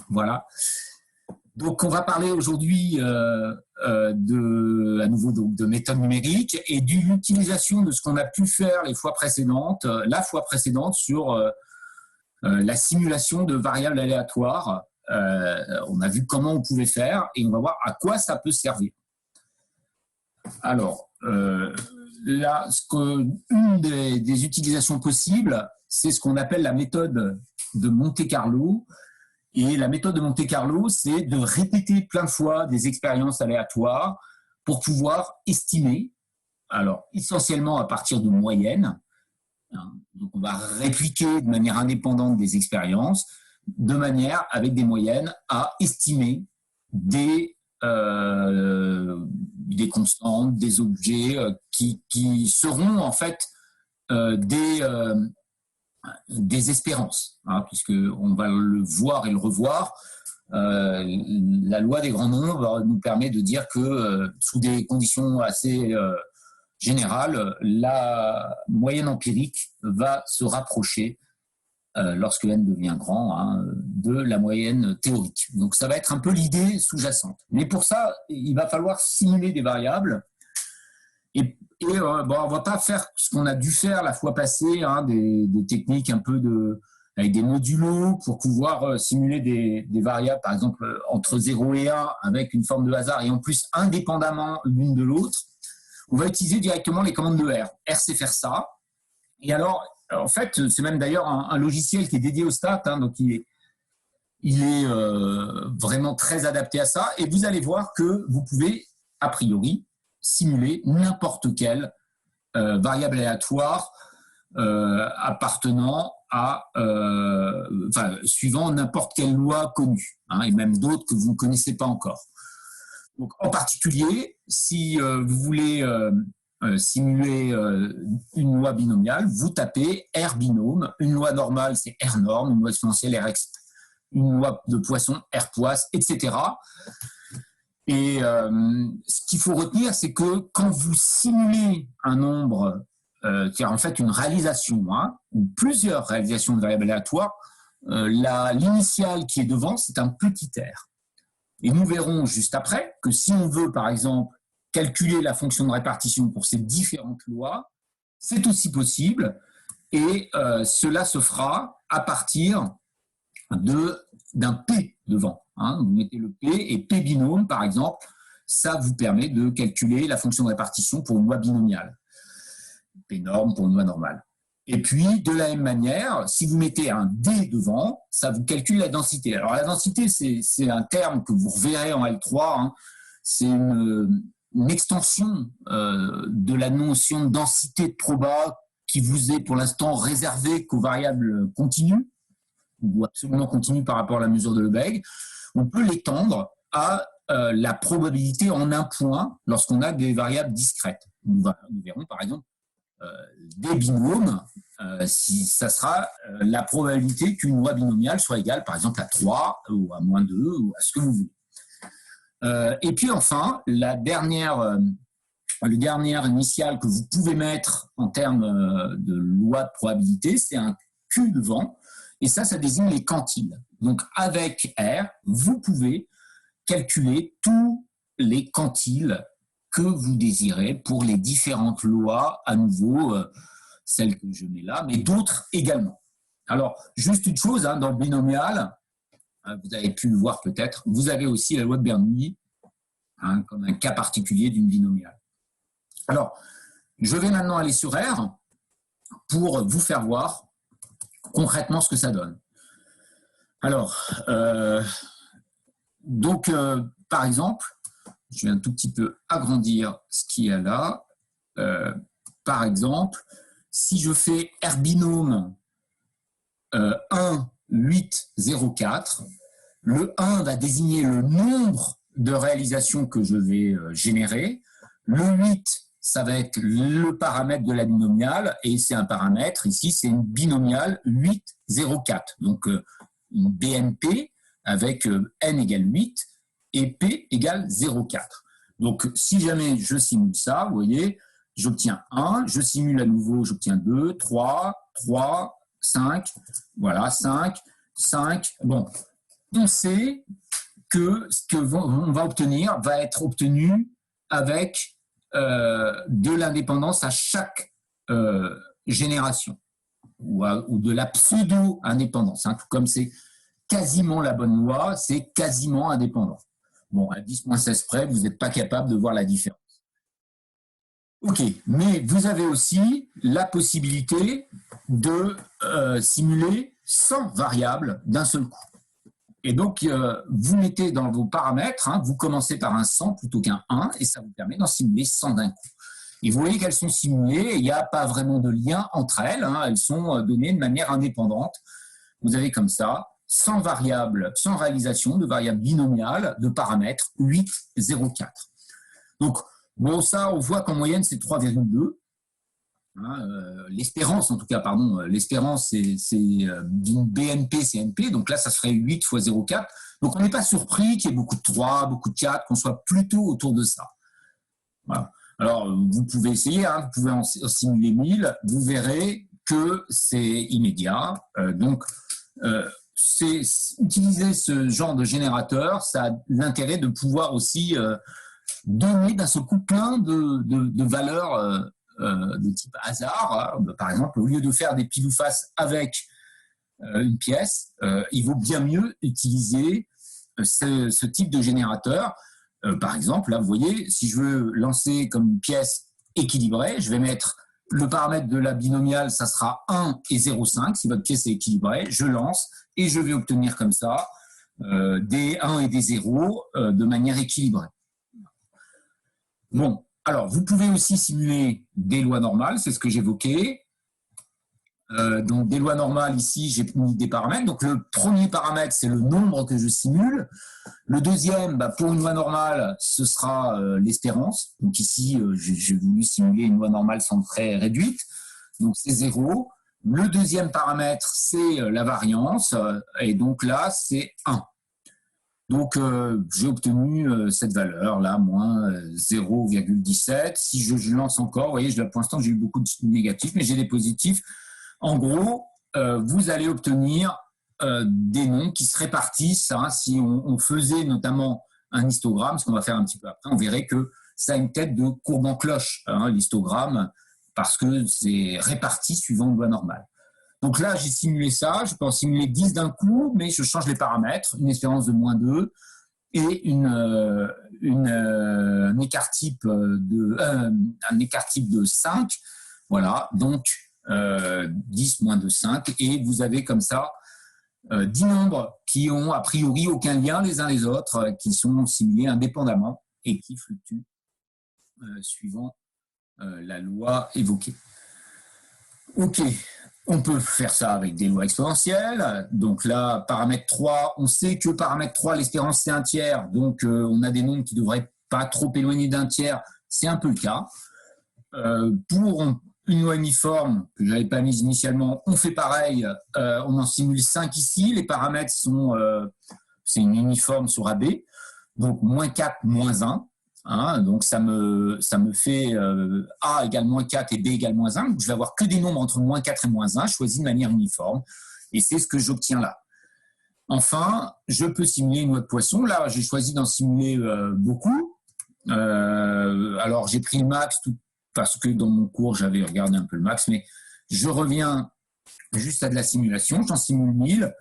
Voilà. Donc, on va parler aujourd'hui à nouveau donc, de méthode numérique et d'une utilisation de ce qu'on a pu faire la fois précédente sur la simulation de variables aléatoires. On a vu comment on pouvait faire et on va voir à quoi ça peut servir. Alors, là, une des utilisations possibles, c'est ce qu'on appelle la méthode de Monte-Carlo. Et la méthode de Monte-Carlo, c'est de répéter plein de fois des expériences aléatoires pour pouvoir estimer, alors essentiellement à partir de moyennes. Donc on va répliquer de manière indépendante des expériences, de manière, avec des moyennes, à estimer des constantes, des objets qui seront en fait des espérances, puisqu'on va le voir et le revoir. La loi des grands nombres nous permet de dire que sous des conditions assez générales, la moyenne empirique va se rapprocher, lorsque n devient grand, de la moyenne théorique. Donc ça va être un peu l'idée sous-jacente. Mais pour ça, il va falloir simuler des variables. Et on ne va pas faire ce qu'on a dû faire la fois passée, des techniques un peu avec des modulos pour pouvoir simuler des variables, par exemple, entre 0 et 1 avec une forme de hasard et en plus indépendamment l'une de l'autre. On va utiliser directement les commandes de R. R, c'est faire ça. Et alors, en fait, c'est même d'ailleurs un logiciel qui est dédié aux stats, donc il est vraiment très adapté à ça. Et vous allez voir que vous pouvez, a priori, simuler n'importe quelle variable aléatoire appartenant suivant n'importe quelle loi connue, et même d'autres que vous ne connaissez pas encore. Donc, en particulier, si vous voulez simuler une loi binomiale, vous tapez R binôme, une loi normale c'est R norme, une loi exponentielle R exp, une loi de Poisson R poisse, etc. Et ce qu'il faut retenir, c'est que quand vous simulez un nombre qui est en fait une réalisation, ou plusieurs réalisations de variables aléatoires, l'initiale qui est devant, c'est un petit r. Et nous verrons juste après que si on veut, par exemple, calculer la fonction de répartition pour ces différentes lois, c'est aussi possible, et cela se fera à partir d'un P devant. Vous mettez le P et P binôme, par exemple, ça vous permet de calculer la fonction de répartition pour une loi binomiale. P norme pour une loi normale. Et puis, de la même manière, si vous mettez un D devant, ça vous calcule la densité. Alors, la densité, c'est un terme que vous reverrez en L3. C'est une extension de la notion de densité de proba qui vous est pour l'instant réservée qu'aux variables continues, ou absolument continues par rapport à la mesure de Lebesgue. On peut l'étendre à la probabilité en un point lorsqu'on a des variables discrètes. Nous verrons par exemple des binômes, si ça sera la probabilité qu'une loi binomiale soit égale par exemple à 3 ou à moins 2 ou à ce que vous voulez. Et puis enfin, le dernier initial que vous pouvez mettre en termes de loi de probabilité, c'est un Q devant, et ça désigne les quantiles. Donc avec R, vous pouvez calculer tous les quantiles que vous désirez pour les différentes lois, à nouveau, celles que je mets là, mais d'autres également. Alors, juste une chose, dans le binomial, vous avez pu le voir peut-être, vous avez aussi la loi de Bernoulli, comme un cas particulier d'une binomiale. Alors, je vais maintenant aller sur R pour vous faire voir concrètement ce que ça donne. Alors, par exemple, je vais un tout petit peu agrandir ce qu'il y a là. Par exemple, si je fais R binôme 1, 8, 0, 4, le 1 va désigner le nombre de réalisations que je vais générer. Le 8, ça va être le paramètre de la binomiale, et c'est un paramètre, ici, c'est une binomiale 8, 0, 4. Donc, une BNP avec n égale 8 et p égale 0,4. Donc, si jamais je simule ça, vous voyez, j'obtiens 1, je simule à nouveau, j'obtiens 2, 3, 5, voilà, 5, 5. Bon, on sait que ce qu'on va obtenir va être obtenu avec de l'indépendance à chaque génération, ou de la pseudo-indépendance. Tout comme c'est quasiment la bonne loi, c'est quasiment indépendant. Bon, à 10-16 près, vous n'êtes pas capable de voir la différence. OK, mais vous avez aussi la possibilité de simuler 100 variables d'un seul coup. Et donc, vous mettez dans vos paramètres, vous commencez par un 100 plutôt qu'un 1, et ça vous permet d'en simuler 100 d'un coup. Et vous voyez qu'elles sont simulées, il n'y a pas vraiment de lien entre elles, elles sont données de manière indépendante. Vous avez comme ça 100 variables, 100 réalisations de variables binomiales de paramètres 8, 0, 4. Donc, bon, ça, on voit qu'en moyenne, c'est 3,2. L'espérance, en tout cas, l'espérance, c'est d'une BNP-CNP, donc là, ça serait 8 fois 0,4. Donc, on n'est pas surpris qu'il y ait beaucoup de 3, beaucoup de 4, qu'on soit plutôt autour de ça. Voilà. Alors, vous pouvez essayer, vous pouvez en simuler 1000, vous verrez que c'est immédiat. Utiliser ce genre de générateur, ça a l'intérêt de pouvoir aussi donner d'un seul coup plein de valeurs de type hasard. Par exemple, au lieu de faire des pile ou face avec une pièce, il vaut bien mieux utiliser ce type de générateur. Par exemple, là, vous voyez, si je veux lancer comme une pièce équilibrée, je vais mettre le paramètre de la binomiale, ça sera 1 et 0,5. Si votre pièce est équilibrée, je lance et je vais obtenir comme ça des 1 et des 0 de manière équilibrée. Bon, alors, vous pouvez aussi simuler des lois normales, c'est ce que j'évoquais. Donc, des lois normales, ici, j'ai mis des paramètres. Donc, le premier paramètre, c'est le nombre que je simule. Le deuxième, pour une loi normale, ce sera l'espérance. Donc, ici, j'ai voulu simuler une loi normale sans très réduite. Donc, c'est 0. Le deuxième paramètre, c'est la variance. Et donc, là, c'est 1. Donc, j'ai obtenu cette valeur-là, moins 0,17. Si je lance encore, vous voyez, pour l'instant, j'ai eu beaucoup de négatifs, mais j'ai des positifs. En gros, vous allez obtenir des nombres qui se répartissent. Si on faisait notamment un histogramme, ce qu'on va faire un petit peu après, on verrait que ça a une tête de courbe en cloche, l'histogramme, parce que c'est réparti suivant une loi normale. Donc là, j'ai simulé ça. Je peux en simuler 10 d'un coup, mais je change les paramètres. Une espérance de moins 2 et un écart-type de 5. Voilà, donc 10 moins 2, 5. Et vous avez comme ça 10 nombres qui ont a priori aucun lien les uns les autres, qui sont simulés indépendamment et qui fluctuent suivant la loi évoquée. OK. On peut faire ça avec des lois exponentielles. Donc là, paramètre 3, on sait que paramètre 3, l'espérance, c'est un tiers. Donc, on a des nombres qui ne devraient pas trop éloigner d'un tiers. C'est un peu le cas. Pour une loi uniforme, que je n'avais pas mise initialement, on fait pareil. On en simule 5 ici. Les paramètres sont... c'est une uniforme sur AB. Donc, moins 4, moins 1. Donc, ça me fait A égale moins 4 et B égale moins 1. Donc, je vais avoir que des nombres entre moins 4 et moins 1, choisis de manière uniforme. Et c'est ce que j'obtiens là. Enfin, je peux simuler une loi de Poisson. Là, j'ai choisi d'en simuler beaucoup. Alors, j'ai pris le max parce que dans mon cours, j'avais regardé un peu le max. Mais je reviens juste à de la simulation. J'en simule 1000.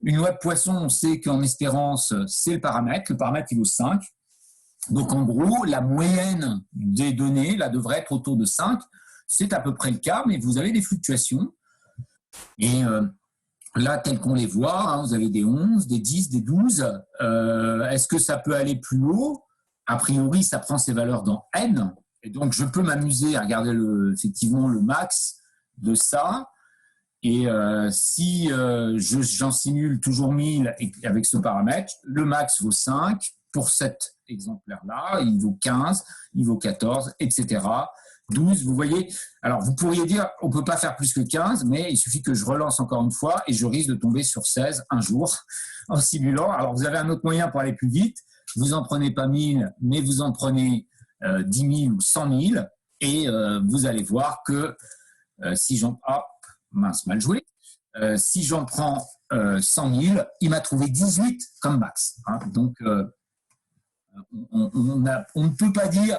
Une loi de Poisson, on sait qu'en espérance, c'est le paramètre. Le paramètre, il vaut 5. Donc, en gros, la moyenne des données, là, devrait être autour de 5. C'est à peu près le cas, mais vous avez des fluctuations. Et là, telles qu'on les voit, vous avez des 11, des 10, des 12. Est-ce que ça peut aller plus haut? A priori, ça prend ses valeurs dans N. Et donc, je peux m'amuser à regarder effectivement le max de ça. Et si j'en simule toujours 1000 avec ce paramètre, le max vaut 5. Pour cet exemplaire-là, il vaut 15, il vaut 14, etc. 12, vous voyez. Alors, vous pourriez dire, on ne peut pas faire plus que 15, mais il suffit que je relance encore une fois et je risque de tomber sur 16 un jour en simulant. Alors, vous avez un autre moyen pour aller plus vite. Vous n'en prenez pas 1000, mais vous en prenez 10 000 ou 100 000 et vous allez voir que si j'en... Ah, mince, mal joué. Si j'en prends 100 000, il m'a trouvé 18 comme max. Hein. Donc, on ne peut pas dire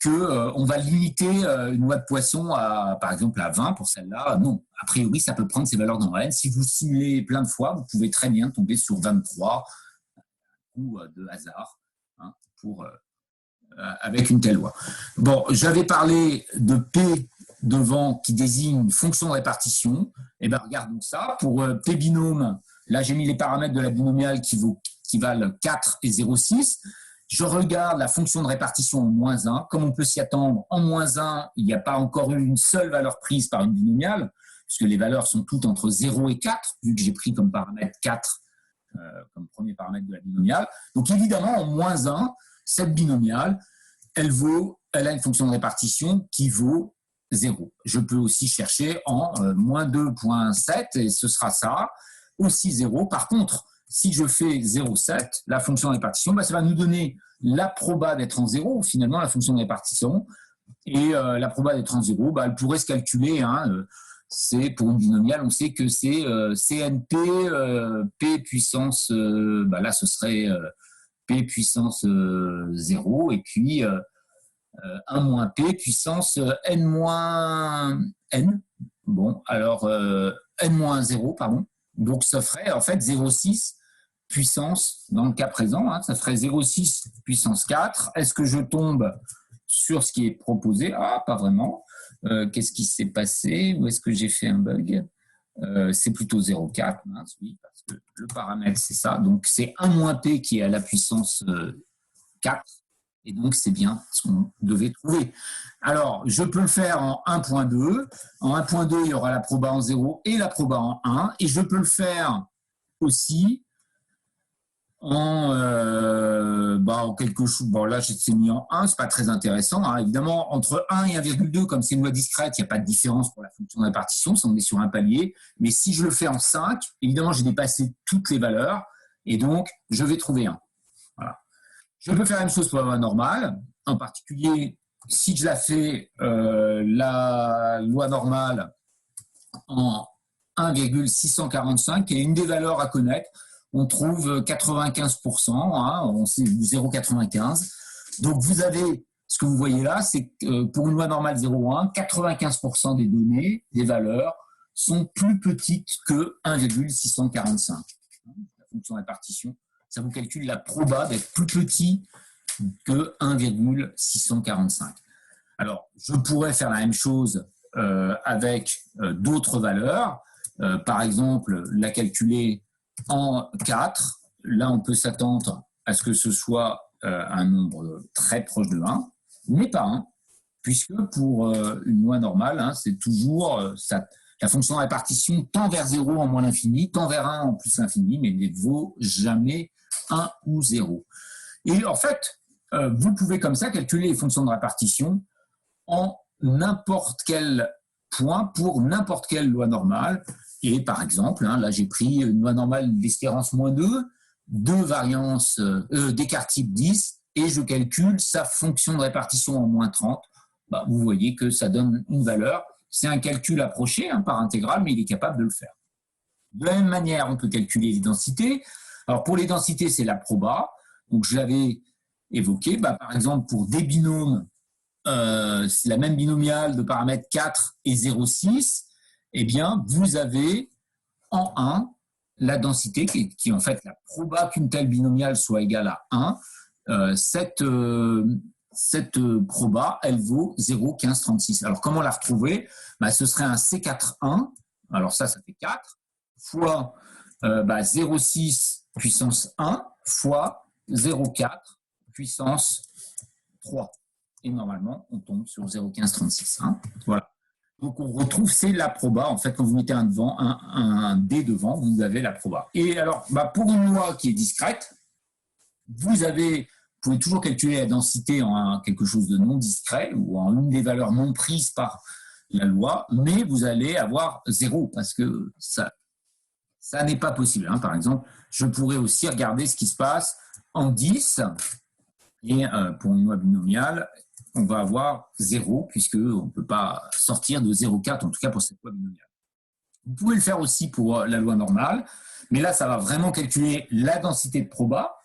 qu'on va limiter une noix de poisson à, par exemple, à 20 pour celle-là. Non, a priori, ça peut prendre ces valeurs dans la haine. Si vous simulez plein de fois, vous pouvez très bien tomber sur 23 ou de hasard, hein, avec une telle loi. Bon, j'avais parlé de P devant qui désigne une fonction de répartition. Eh bien, regardons ça. Pour P binôme, là, j'ai mis les paramètres de la binomiale qui valent 4 et 0,6. Je regarde la fonction de répartition en moins 1. Comme on peut s'y attendre, en moins 1, il n'y a pas encore eu une seule valeur prise par une binomiale, puisque les valeurs sont toutes entre 0 et 4, vu que j'ai pris comme paramètre 4 comme premier paramètre de la binomiale. Donc évidemment, en moins 1, cette binomiale, elle a une fonction de répartition qui vaut 0. Je peux aussi chercher en moins 2,7 et ce sera ça, aussi 0. Par contre, si je fais 0,7, la fonction de répartition, ça va nous donner la proba d'être en 0, finalement, la fonction de répartition. Et la proba d'être en 0, elle pourrait se calculer. C'est pour une binomiale, on sait que c'est CNP, P puissance, là ce serait P puissance 0, et puis 1 moins P puissance N moins N. Bon, alors N moins 0, pardon. Donc ça ferait en fait 0,6 puissance, dans le cas présent, ça ferait 0,6 puissance 4. Est-ce que je tombe sur ce qui est proposé? Ah, pas vraiment. Qu'est-ce qui s'est passé? Où est-ce que j'ai fait un bug? C'est plutôt 0,4, oui, parce que le paramètre, c'est ça. Donc, c'est 1 moins P qui est à la puissance 4. Et donc, c'est bien ce qu'on devait trouver. Alors, je peux le faire en 1.2. En 1.2, il y aura la proba en 0 et la proba en 1. Et je peux le faire aussi en quelque chose. Bon, là, j'ai mis en 1, c'est pas très intéressant. Évidemment, entre 1 et 1,2, comme c'est une loi discrète, il n'y a pas de différence pour la fonction de répartition, si on est sur un palier. Mais si je le fais en 5, évidemment, j'ai dépassé toutes les valeurs, et donc, je vais trouver 1. Voilà. Je peux faire la même chose pour la loi normale, en particulier, si je la fais, la loi normale, en 1,645, qui est une des valeurs à connaître. On trouve 95%, on sait 0,95. Donc, vous avez, ce que vous voyez là, c'est que pour une loi normale 0,1, 95% des données, des valeurs, sont plus petites que 1,645. La fonction de répartition, ça vous calcule la proba d'être plus petit que 1,645. Alors, je pourrais faire la même chose avec d'autres valeurs. Par exemple, la calculer en 4, là, on peut s'attendre à ce que ce soit un nombre très proche de 1, mais pas 1, puisque pour une loi normale, c'est toujours la fonction de répartition tend vers 0 en moins l'infini, tend vers 1 en plus l'infini, mais ne vaut jamais 1 ou 0. Et en fait, vous pouvez comme ça calculer les fonctions de répartition en n'importe quel point pour n'importe quelle loi normale. Et par exemple, là j'ai pris une loi normale d'espérance moins 2 variances d'écart type 10, et je calcule sa fonction de répartition en moins 30. Vous voyez que ça donne une valeur. C'est un calcul approché par intégrale, mais il est capable de le faire. De la même manière, on peut calculer les densités. Alors pour les densités, c'est la proba. Donc je l'avais évoqué. Par exemple, pour des binômes, c'est la même binomiale de paramètres 4 et 0,6, eh bien, vous avez en 1 la densité qui est en fait la proba qu'une telle binomiale soit égale à 1. Cette proba, elle vaut 0,1536. Alors, comment la retrouver? Ce serait un C4,1. Alors ça fait 4 fois 0,6 puissance 1 fois 0,4 puissance 3. Et normalement, on tombe sur 0,1536. Voilà. Donc, on retrouve, c'est la proba. En fait, quand vous mettez un D devant, vous avez la proba. Et alors, pour une loi qui est discrète, vous pouvez toujours calculer la densité en quelque chose de non discret ou en une des valeurs non prises par la loi, mais vous allez avoir 0 parce que ça n'est pas possible. Par exemple, je pourrais aussi regarder ce qui se passe en 10. Et pour une loi binomiale, on va avoir 0, puisqu'on ne peut pas sortir de 0,4, en tout cas pour cette loi binomiale. Vous pouvez le faire aussi pour la loi normale, mais là, ça va vraiment calculer la densité de proba.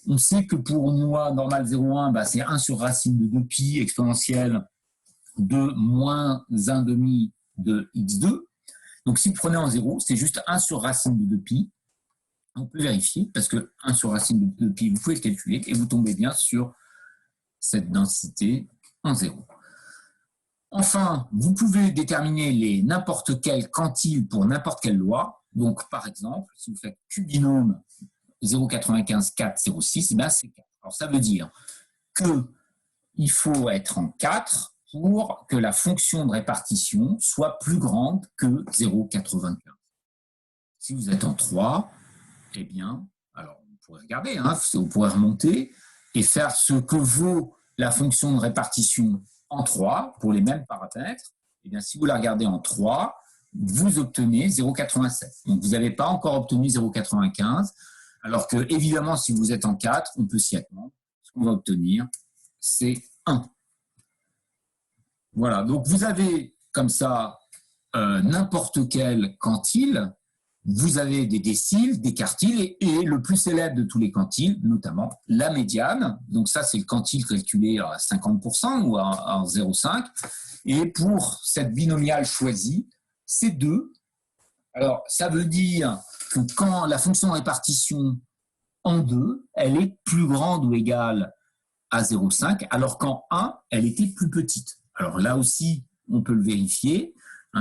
On sait que pour une loi normale 0,1, c'est 1 sur racine de 2pi exponentielle de moins 1,5 de x2. Donc, si vous prenez en 0, c'est juste 1 sur racine de 2pi. On peut vérifier, parce que 1 sur racine de 2pi, vous pouvez le calculer, et vous tombez bien sur cette densité en 0. Enfin, vous pouvez déterminer n'importe quel quantile pour n'importe quelle loi. Donc, par exemple, si vous faites Q binôme 0,95, 4, 0,6, c'est 4. Alors, ça veut dire qu'il faut être en 4 pour que la fonction de répartition soit plus grande que 0,95. Si vous êtes en 3, eh bien, alors vous pourrez regarder, vous pourrez remonter et faire ce que vaut la fonction de répartition en 3 pour les mêmes paramètres. Eh bien, si vous la regardez en 3, vous obtenez 0,87. Donc, vous n'avez pas encore obtenu 0,95, alors que, évidemment, si vous êtes en 4, on peut s'y attendre. Ce qu'on va obtenir, c'est 1. Voilà, donc vous avez comme ça n'importe quel quantile. Vous avez des déciles, des quartiles et le plus célèbre de tous les quantiles, notamment la médiane. Donc ça, c'est le quantile calculé à 50% ou à 0,5. Et pour cette binomiale choisie, c'est 2. Alors, ça veut dire que quand la fonction de répartition en 2, elle est plus grande ou égale à 0,5, alors qu'en 1, elle était plus petite. Alors là aussi, on peut le vérifier.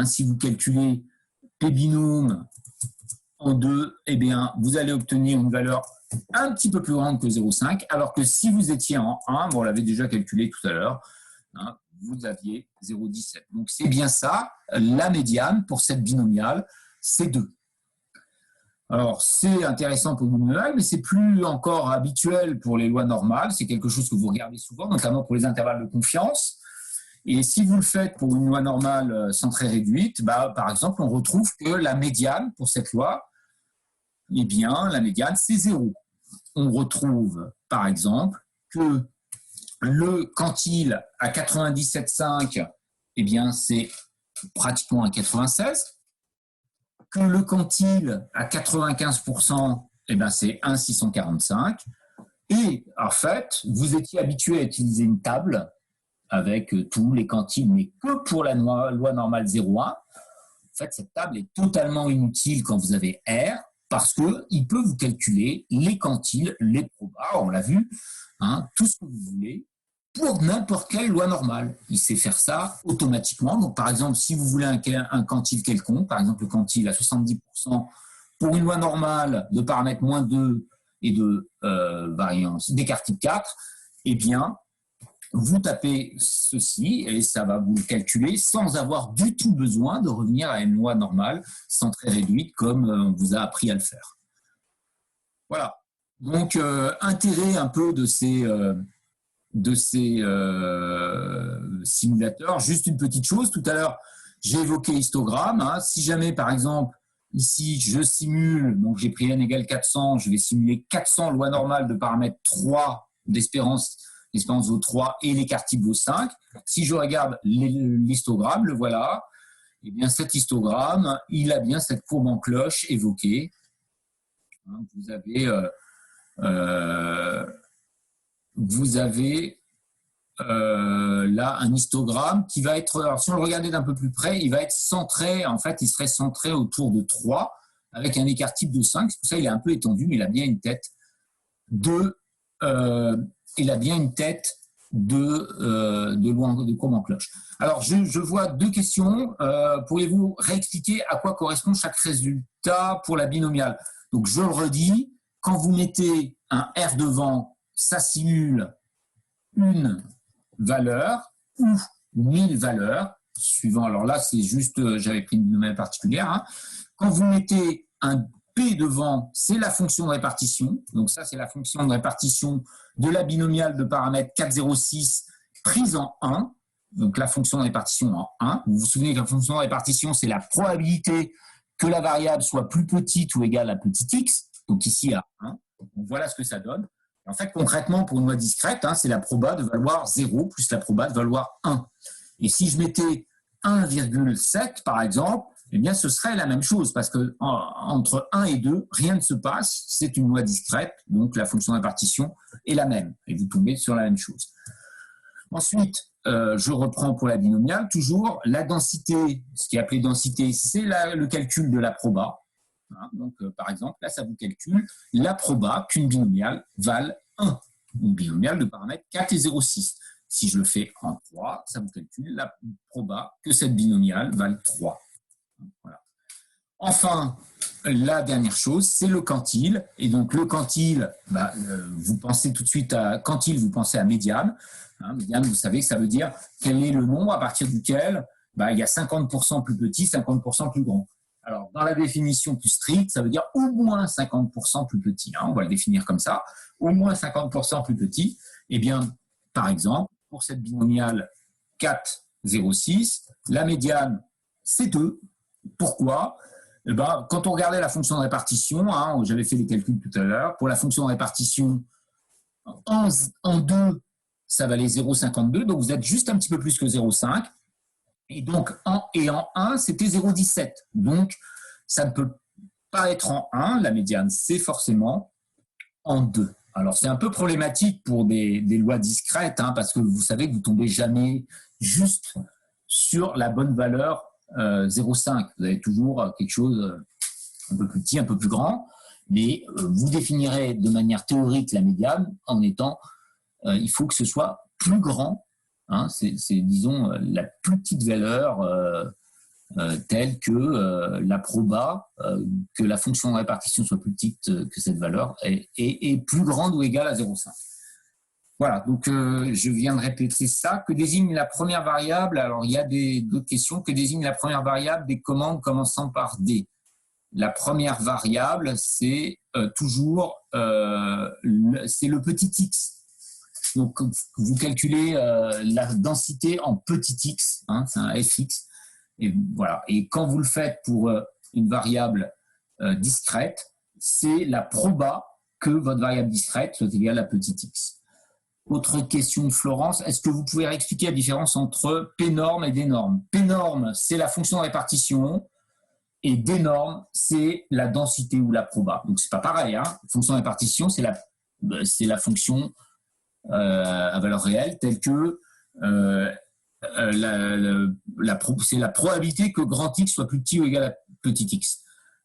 Si vous calculez P binôme en 2, eh bien, vous allez obtenir une valeur un petit peu plus grande que 0,5, alors que si vous étiez en 1, on l'avait déjà calculé tout à l'heure, vous aviez 0,17. Donc, c'est bien ça, la médiane pour cette binomiale, c'est 2. Alors, c'est intéressant pour le binomial, mais c'est plus encore habituel pour les lois normales. C'est quelque chose que vous regardez souvent, notamment pour les intervalles de confiance. Et si vous le faites pour une loi normale centrée réduite, par exemple, on retrouve que la médiane pour cette loi, eh bien, la médiane, c'est 0. On retrouve, par exemple, que le quantile à 97,5, eh bien, c'est pratiquement à 96. Que le quantile à 95%, eh bien, c'est 1,645. Et en fait, vous étiez habitué à utiliser une table avec tous les quantiles, mais que pour la loi normale 0,1. En fait, cette table est totalement inutile quand vous avez R, parce qu'il peut vous calculer les quantiles, les probas, on l'a vu, tout ce que vous voulez, pour n'importe quelle loi normale. Il sait faire ça automatiquement. Donc, par exemple, si vous voulez un quantile quelconque, par exemple le quantile à 70%, pour une loi normale de paramètres moins 2 et de variance d'écart type 4, eh bien, vous tapez ceci et ça va vous le calculer sans avoir du tout besoin de revenir à une loi normale centrée réduite comme on vous a appris à le faire. Voilà. Donc, intérêt un peu de ces simulateurs. Juste une petite chose, tout à l'heure, j'ai évoqué histogramme. Si jamais, par exemple, ici, je simule, donc j'ai pris n égale 400, je vais simuler 400 lois normales de paramètre 3 d'espérance O3 et l'écart type O5. Si je regarde l'histogramme, le voilà, et bien cet histogramme, il a bien cette courbe en cloche évoquée. Vous avez là un histogramme qui va être, alors si on le regardait d'un peu plus près, il va être centré, en fait, il serait centré autour de 3 avec un écart type de 5. C'est pour ça qu'il est un peu étendu, mais il a bien une tête de courbe en cloche. Alors, je vois deux questions. Pourriez-vous réexpliquer à quoi correspond chaque résultat pour la binomiale? Donc, je le redis, quand vous mettez un R devant, ça simule une valeur ou 1000 valeurs, suivant. Alors là, c'est juste, j'avais pris une binomiale particulière. Quand vous mettez un P devant, c'est la fonction de répartition. Donc ça, c'est la fonction de répartition de la binomiale de paramètres 4,06 prise en 1. Donc la fonction de répartition en 1. Vous vous souvenez que la fonction de répartition, c'est la probabilité que la variable soit plus petite ou égale à petit x. Donc ici à 1. Donc voilà ce que ça donne. En fait, concrètement, pour une loi discrète, c'est la proba de valoir 0 plus la proba de valoir 1. Et si je mettais 1,7, par exemple, eh bien, ce serait la même chose, parce que entre 1 et 2, rien ne se passe, c'est une loi discrète, donc la fonction de répartition est la même, et vous tombez sur la même chose. Ensuite, je reprends pour la binomiale, toujours la densité, ce qui est appelé densité, c'est le calcul de la proba. Donc, par exemple, là, ça vous calcule la proba qu'une binomiale vale 1, une binomiale de paramètres 4 et 0,6. Si je le fais en 3, ça vous calcule la proba que cette binomiale vale 3. Voilà. Enfin, la dernière chose, c'est le quantile. Et donc, le quantile, vous pensez tout de suite à quantile, vous pensez à médiane. Médiane, vous savez que ça veut dire quel est le nombre à partir duquel il y a 50% plus petit, 50% plus grand. Alors, dans la définition plus stricte, ça veut dire au moins 50% plus petit. On va le définir comme ça. Au moins 50% plus petit. Eh bien, par exemple, pour cette binomiale 4, 0,6, la médiane, c'est 2. Pourquoi ? Quand on regardait la fonction de répartition, j'avais fait les calculs tout à l'heure, pour la fonction de répartition, en 2, ça valait 0,52, donc vous êtes juste un petit peu plus que 0,5. Et donc, en 1, c'était 0,17. Donc, ça ne peut pas être en 1, la médiane, c'est forcément en 2. Alors, c'est un peu problématique pour des lois discrètes, parce que vous savez que vous ne tombez jamais juste sur la bonne valeur 0,5. Vous avez toujours quelque chose un peu plus petit, un peu plus grand, mais vous définirez de manière théorique la médiane en étant, il faut que ce soit plus grand, c'est disons la plus petite valeur telle que la proba, que la fonction de répartition soit plus petite que cette valeur est plus grande ou égale à 0,5. Voilà, donc je viens de répéter ça. Que désigne la première variable ? Alors, il y a d'autres questions. Que désigne la première variable des commandes commençant par D ? La première variable, c'est toujours c'est le petit x. Donc, vous calculez la densité en petit x, c'est un fx. Et voilà. Et quand vous le faites pour une variable discrète, c'est la proba que votre variable discrète soit égale à petit x. Autre question de Florence, est-ce que vous pouvez expliquer la différence entre P-norme et D-norme ? P-norme, c'est la fonction de répartition, et D-norme, c'est la densité ou la proba. Donc, c'est pas pareil. Fonction de répartition, c'est la fonction à valeur réelle, telle que c'est la probabilité que grand X soit plus petit ou égal à petit x.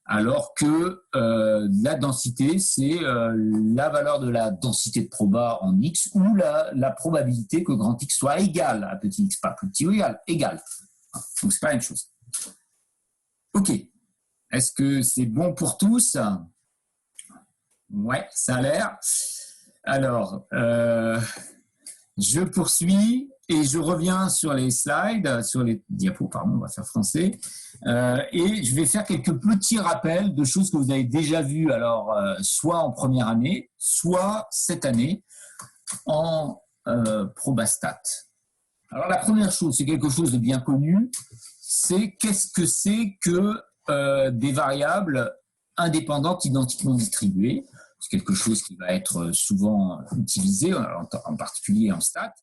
Alors que la densité, c'est la valeur de la densité de proba en x ou la probabilité que grand X soit égal à petit x, pas plus petit ou égal. Donc, c'est pas la même chose. OK. Est-ce que c'est bon pour tous ? Ouais, ça a l'air. Alors, je poursuis et je reviens sur les slides, sur les diapos, pardon, on va faire français. Et je vais faire quelques petits rappels de choses que vous avez déjà vues, alors soit en première année, soit cette année en probastat. Alors la première chose, c'est quelque chose de bien connu, c'est qu'est-ce que c'est que des variables indépendantes identiquement distribuées. C'est quelque chose qui va être souvent utilisé, en particulier en stats.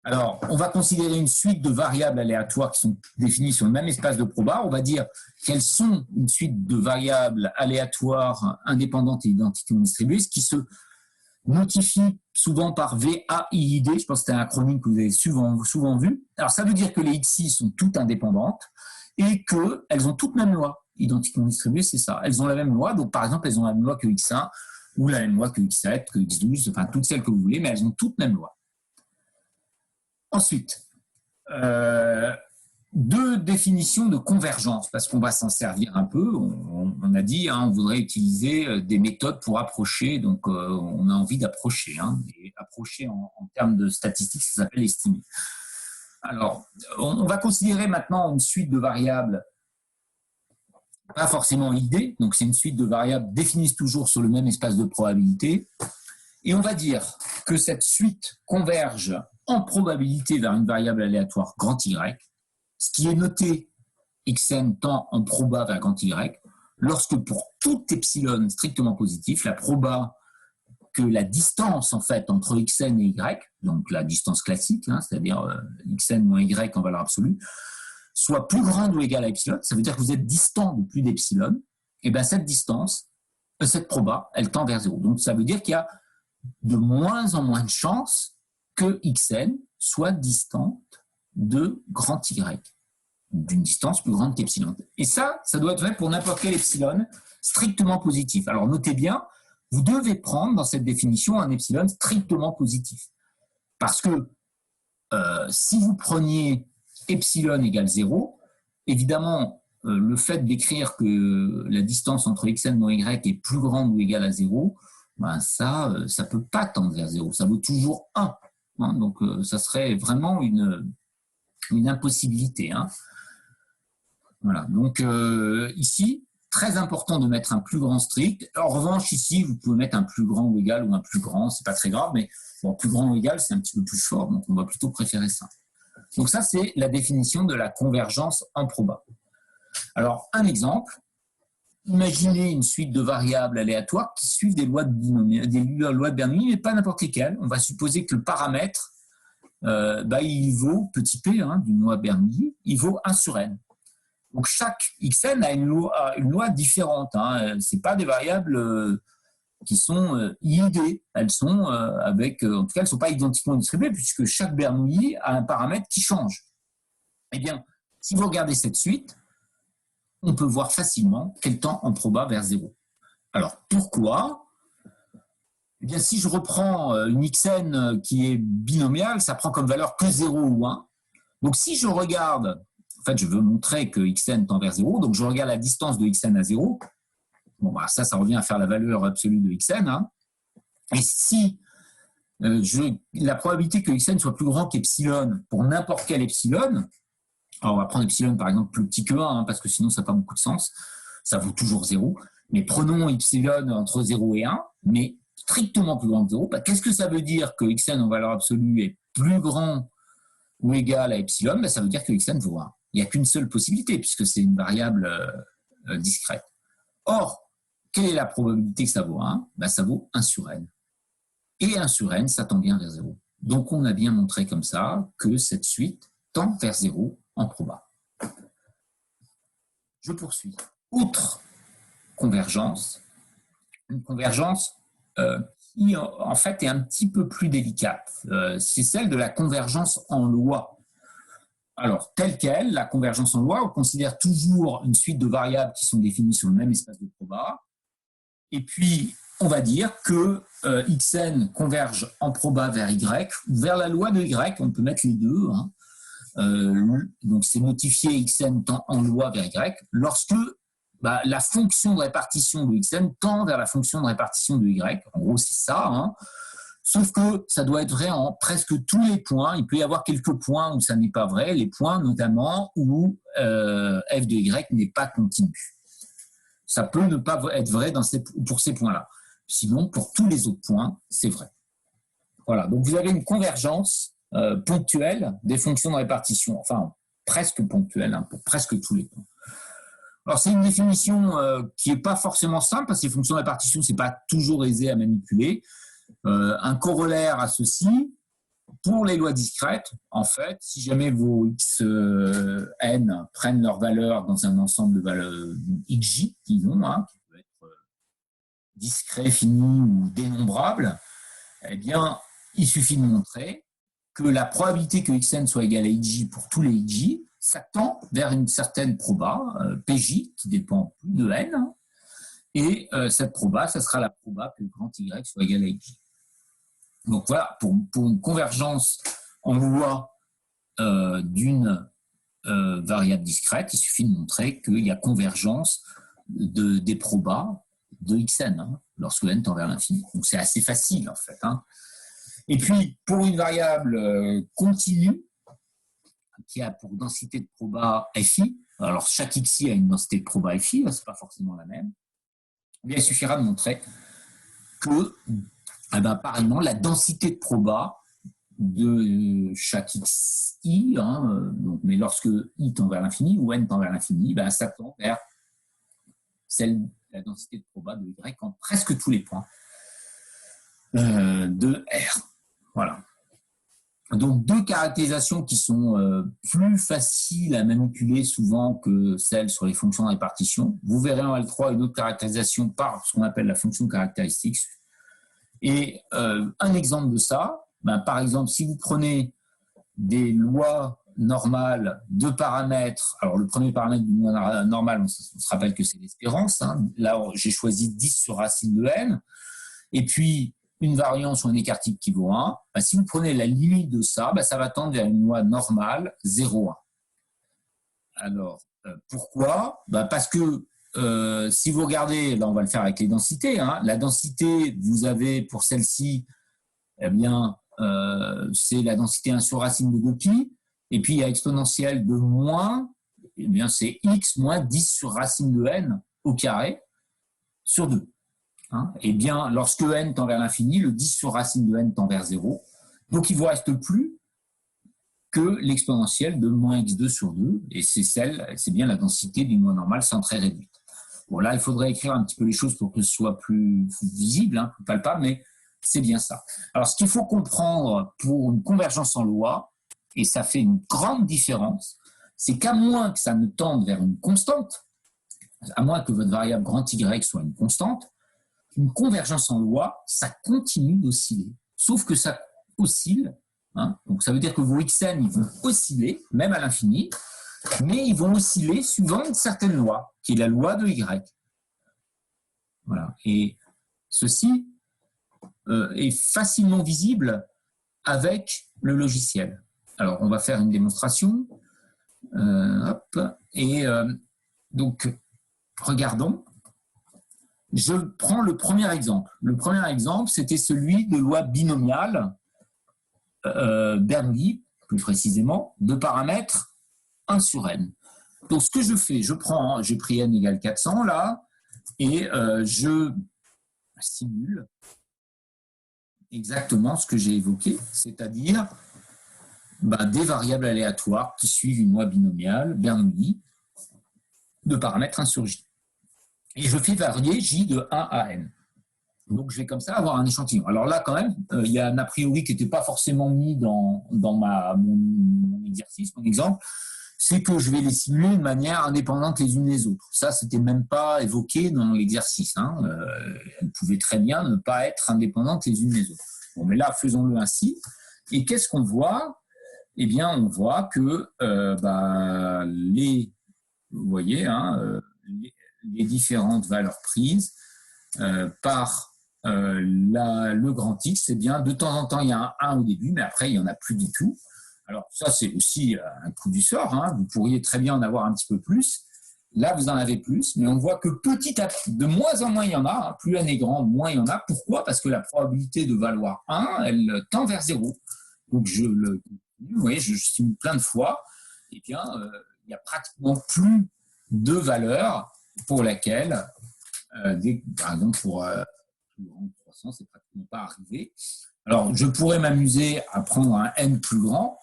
Alors, on va considérer une suite de variables aléatoires qui sont définies sur le même espace de proba. On va dire qu'elles sont une suite de variables aléatoires indépendantes et identiquement distribuées, ce qui se notifie souvent par VAIID. Je pense que c'est un acronyme que vous avez souvent vu. Alors, ça veut dire que les XI sont toutes indépendantes et qu'elles ont toutes même loi. Identiquement distribuées, c'est ça. Elles ont la même loi. Donc, par exemple, elles ont la même loi que X1 ou la même loi que X7, que X12, enfin, toutes celles que vous voulez, mais elles ont toutes même loi. Ensuite, deux définitions de convergence, parce qu'on va s'en servir un peu. On a dit, on voudrait utiliser des méthodes pour approcher, donc on a envie d'approcher. Et approcher en termes de statistiques, ça s'appelle estimer. Alors, on va considérer maintenant une suite de variables, pas forcément ID, donc c'est une suite de variables définies toujours sur le même espace de probabilité. Et on va dire que cette suite converge en probabilité vers une variable aléatoire grand Y, ce qui est noté xn tend en proba vers grand Y, lorsque pour tout epsilon strictement positif, la proba que la distance en fait entre xn et y, donc la distance classique, c'est-à-dire xn moins y en valeur absolue, soit plus grande ou égale à epsilon, ça veut dire que vous êtes distant de plus d'epsilon, et bien cette distance, cette proba, elle tend vers 0. Donc ça veut dire qu'il y a de moins en moins de chances que xn soit distante de grand Y, d'une distance plus grande qu'epsilon. Et ça doit être vrai pour n'importe quel epsilon strictement positif. Alors notez bien, vous devez prendre dans cette définition un epsilon strictement positif. Parce que si vous preniez epsilon égale 0, évidemment, le fait d'écrire que la distance entre xn et y est plus grande ou égale à 0, ben ça ne peut pas tendre vers 0. Ça vaut toujours 1. Hein, donc, ça serait vraiment une impossibilité. Hein. Voilà. Donc, ici, très important de mettre un plus grand strict. En revanche, ici, vous pouvez mettre un plus grand ou égal ou un plus grand. C'est pas très grave, mais bon, plus grand ou égal, c'est un petit peu plus fort. Donc, on va plutôt préférer ça. Donc, ça, c'est la définition de la convergence en proba. Alors, un exemple. Imaginez une suite de variables aléatoires qui suivent des lois de Bernoulli, mais pas n'importe lesquelles. On va supposer que le paramètre, il vaut, petit p, hein, d'une loi Bernoulli, il vaut 1 sur n. Donc chaque xn a une loi différente. Hein. Ce n'est pas des variables qui sont IID. Elles sont en tout cas, elles ne sont pas identiquement distribuées puisque chaque Bernoulli a un paramètre qui change. Eh bien, si vous regardez cette suite, on peut voir facilement qu'elle tend en proba vers 0. Alors, pourquoi ? Eh bien, si je reprends une xn qui est binomiale, ça prend comme valeur que 0 ou 1. Donc, si je regarde, en fait, je veux montrer que xn tend vers 0, donc je regarde la distance de xn à 0. Bon, bah, ça revient à faire la valeur absolue de xn. Hein. Et si la probabilité que xn soit plus grand qu'epsilon pour n'importe quel epsilon, alors on va prendre epsilon par exemple plus petit que 1, hein, parce que sinon ça n'a pas beaucoup de sens, ça vaut toujours 0, mais prenons epsilon entre 0 et 1, mais strictement plus grand que 0, bah, qu'est-ce que ça veut dire que xn en valeur absolue est plus grand ou égal à epsilon? Bah, ça veut dire que xn vaut 1. Il n'y a qu'une seule possibilité, puisque c'est une variable discrète. Or, quelle est la probabilité que ça vaut 1? Bah, ça vaut 1 sur n. Et 1 sur n, ça tend bien vers 0. Donc on a bien montré comme ça que cette suite tend vers 0 en proba. Je poursuis. Outre convergence, une convergence qui en fait est un petit peu plus délicate. C'est celle de la convergence en loi. Alors, telle qu'elle, la convergence en loi, on considère toujours une suite de variables qui sont définies sur le même espace de proba. Et puis, on va dire que xn converge en proba vers y, vers la loi de y, on peut mettre les deux, hein. Donc c'est notifié xn tend en loi vers y lorsque la fonction de répartition de xn tend vers la fonction de répartition de y. En gros, c'est ça. Hein. Sauf que ça doit être vrai en presque tous les points. Il peut y avoir quelques points où ça n'est pas vrai, les points notamment où f de y n'est pas continu. Ça peut ne pas être vrai pour ces points-là. Sinon, pour tous les autres points, c'est vrai. Voilà. Donc vous avez une convergence ponctuelle des fonctions de répartition, enfin presque ponctuelle, hein, pour presque tous les points. Alors c'est une définition qui n'est pas forcément simple, parce que les fonctions de répartition, ce n'est pas toujours aisé à manipuler. Un corollaire à ceci, pour les lois discrètes, en fait, si jamais vos xn prennent leur valeur dans un ensemble de valeurs xj, disons, hein, qui peut être discret, fini ou dénombrable, eh bien, il suffit de montrer que la probabilité que xn soit égal à xj pour tous les xj, ça tend vers une certaine proba, pj, qui dépend plus de n, hein, et cette proba, ça sera la proba que grand y soit égal à xj. Donc voilà, pour une convergence en loi d'une variable discrète, il suffit de montrer qu'il y a convergence des probas de xn, hein, lorsque n tend vers l'infini. Donc c'est assez facile en fait. Hein. Et puis, pour une variable continue, qui a pour densité de proba fi, alors chaque xi a une densité de proba fi, ce n'est pas forcément la même, il suffira de montrer que, pareillement, la densité de proba de chaque xi, hein, donc, mais lorsque i tend vers l'infini ou n tend vers l'infini, ça tend vers la densité de proba de y en presque tous les points de R. Voilà. Donc, deux caractérisations qui sont plus faciles à manipuler souvent que celles sur les fonctions de répartition. Vous verrez en L3 une autre caractérisation par ce qu'on appelle la fonction caractéristique. Et un exemple de ça, par exemple, si vous prenez des lois normales de paramètres, alors le premier paramètre d'une loi normale, on se rappelle que c'est l'espérance. Là, j'ai choisi 10 sur racine de n. Et puis, une variance ou un écart type qui vaut 1, si vous prenez la limite de ça, ça va tendre vers une loi normale 0,1. Alors, pourquoi? Parce que si vous regardez, là on va le faire avec les densités, la densité, vous avez pour celle-ci, eh bien, c'est la densité 1 sur racine de 2pi, et puis il y a exponentielle de moins, eh bien c'est x moins 10 sur racine de n au carré sur 2. Eh bien, lorsque n tend vers l'infini, le 10 sur racine de n tend vers 0. Donc, il ne vous reste plus que l'exponentielle de moins x2 sur 2. Et c'est bien la densité d'une loi normale centrée réduite. Bon, là, il faudrait écrire un petit peu les choses pour que ce soit plus visible, plus palpable, mais c'est bien ça. Alors, ce qu'il faut comprendre pour une convergence en loi, et ça fait une grande différence, c'est qu'à moins que ça ne tende vers une constante, à moins que votre variable grand Y soit une constante, une convergence en loi, ça continue d'osciller. Sauf que ça oscille, donc ça veut dire que vos xn, ils vont osciller, même à l'infini, mais ils vont osciller suivant une certaine loi, qui est la loi de y. Voilà. Et ceci est facilement visible avec le logiciel. Alors, on va faire une démonstration. Donc, regardons. Je prends le premier exemple. Le premier exemple, c'était celui de loi binomiale, Bernoulli, plus précisément, de paramètres 1 sur n. Donc, ce que je fais, j'ai pris n égale 400 là, et je simule exactement ce que j'ai évoqué, c'est-à-dire des variables aléatoires qui suivent une loi binomiale, Bernoulli, de paramètres 1 sur j. Et je fais varier j de 1 à n. Donc, je vais comme ça avoir un échantillon. Alors là, quand même, il y a un a priori qui n'était pas forcément mis dans mon exercice, mon exemple, c'est que je vais les simuler de manière indépendante les unes des autres. Ça, c'était même pas évoqué dans l'exercice. Elles pouvaient très bien ne pas être indépendantes les unes des autres. Bon, mais là, faisons-le ainsi. Et qu'est-ce qu'on voit? Eh bien, on voit que vous voyez, les différentes valeurs prises par le grand X, eh bien, de temps en temps, il y a un 1 au début, mais après, il n'y en a plus du tout. Alors, ça, c'est aussi un coup du sort. Vous pourriez très bien en avoir un petit peu plus. Là, vous en avez plus, mais on voit que petit à petit, de moins en moins, il y en a. Plus n est grand, moins il y en a. Pourquoi? Parce que la probabilité de valoir 1, elle tend vers 0. Donc, vous voyez, je simule plein de fois. Eh bien, il n'y a pratiquement plus de valeurs pour laquelle, par exemple, pour 300, c'est pratiquement pas arrivé. Alors, je pourrais m'amuser à prendre un n plus grand,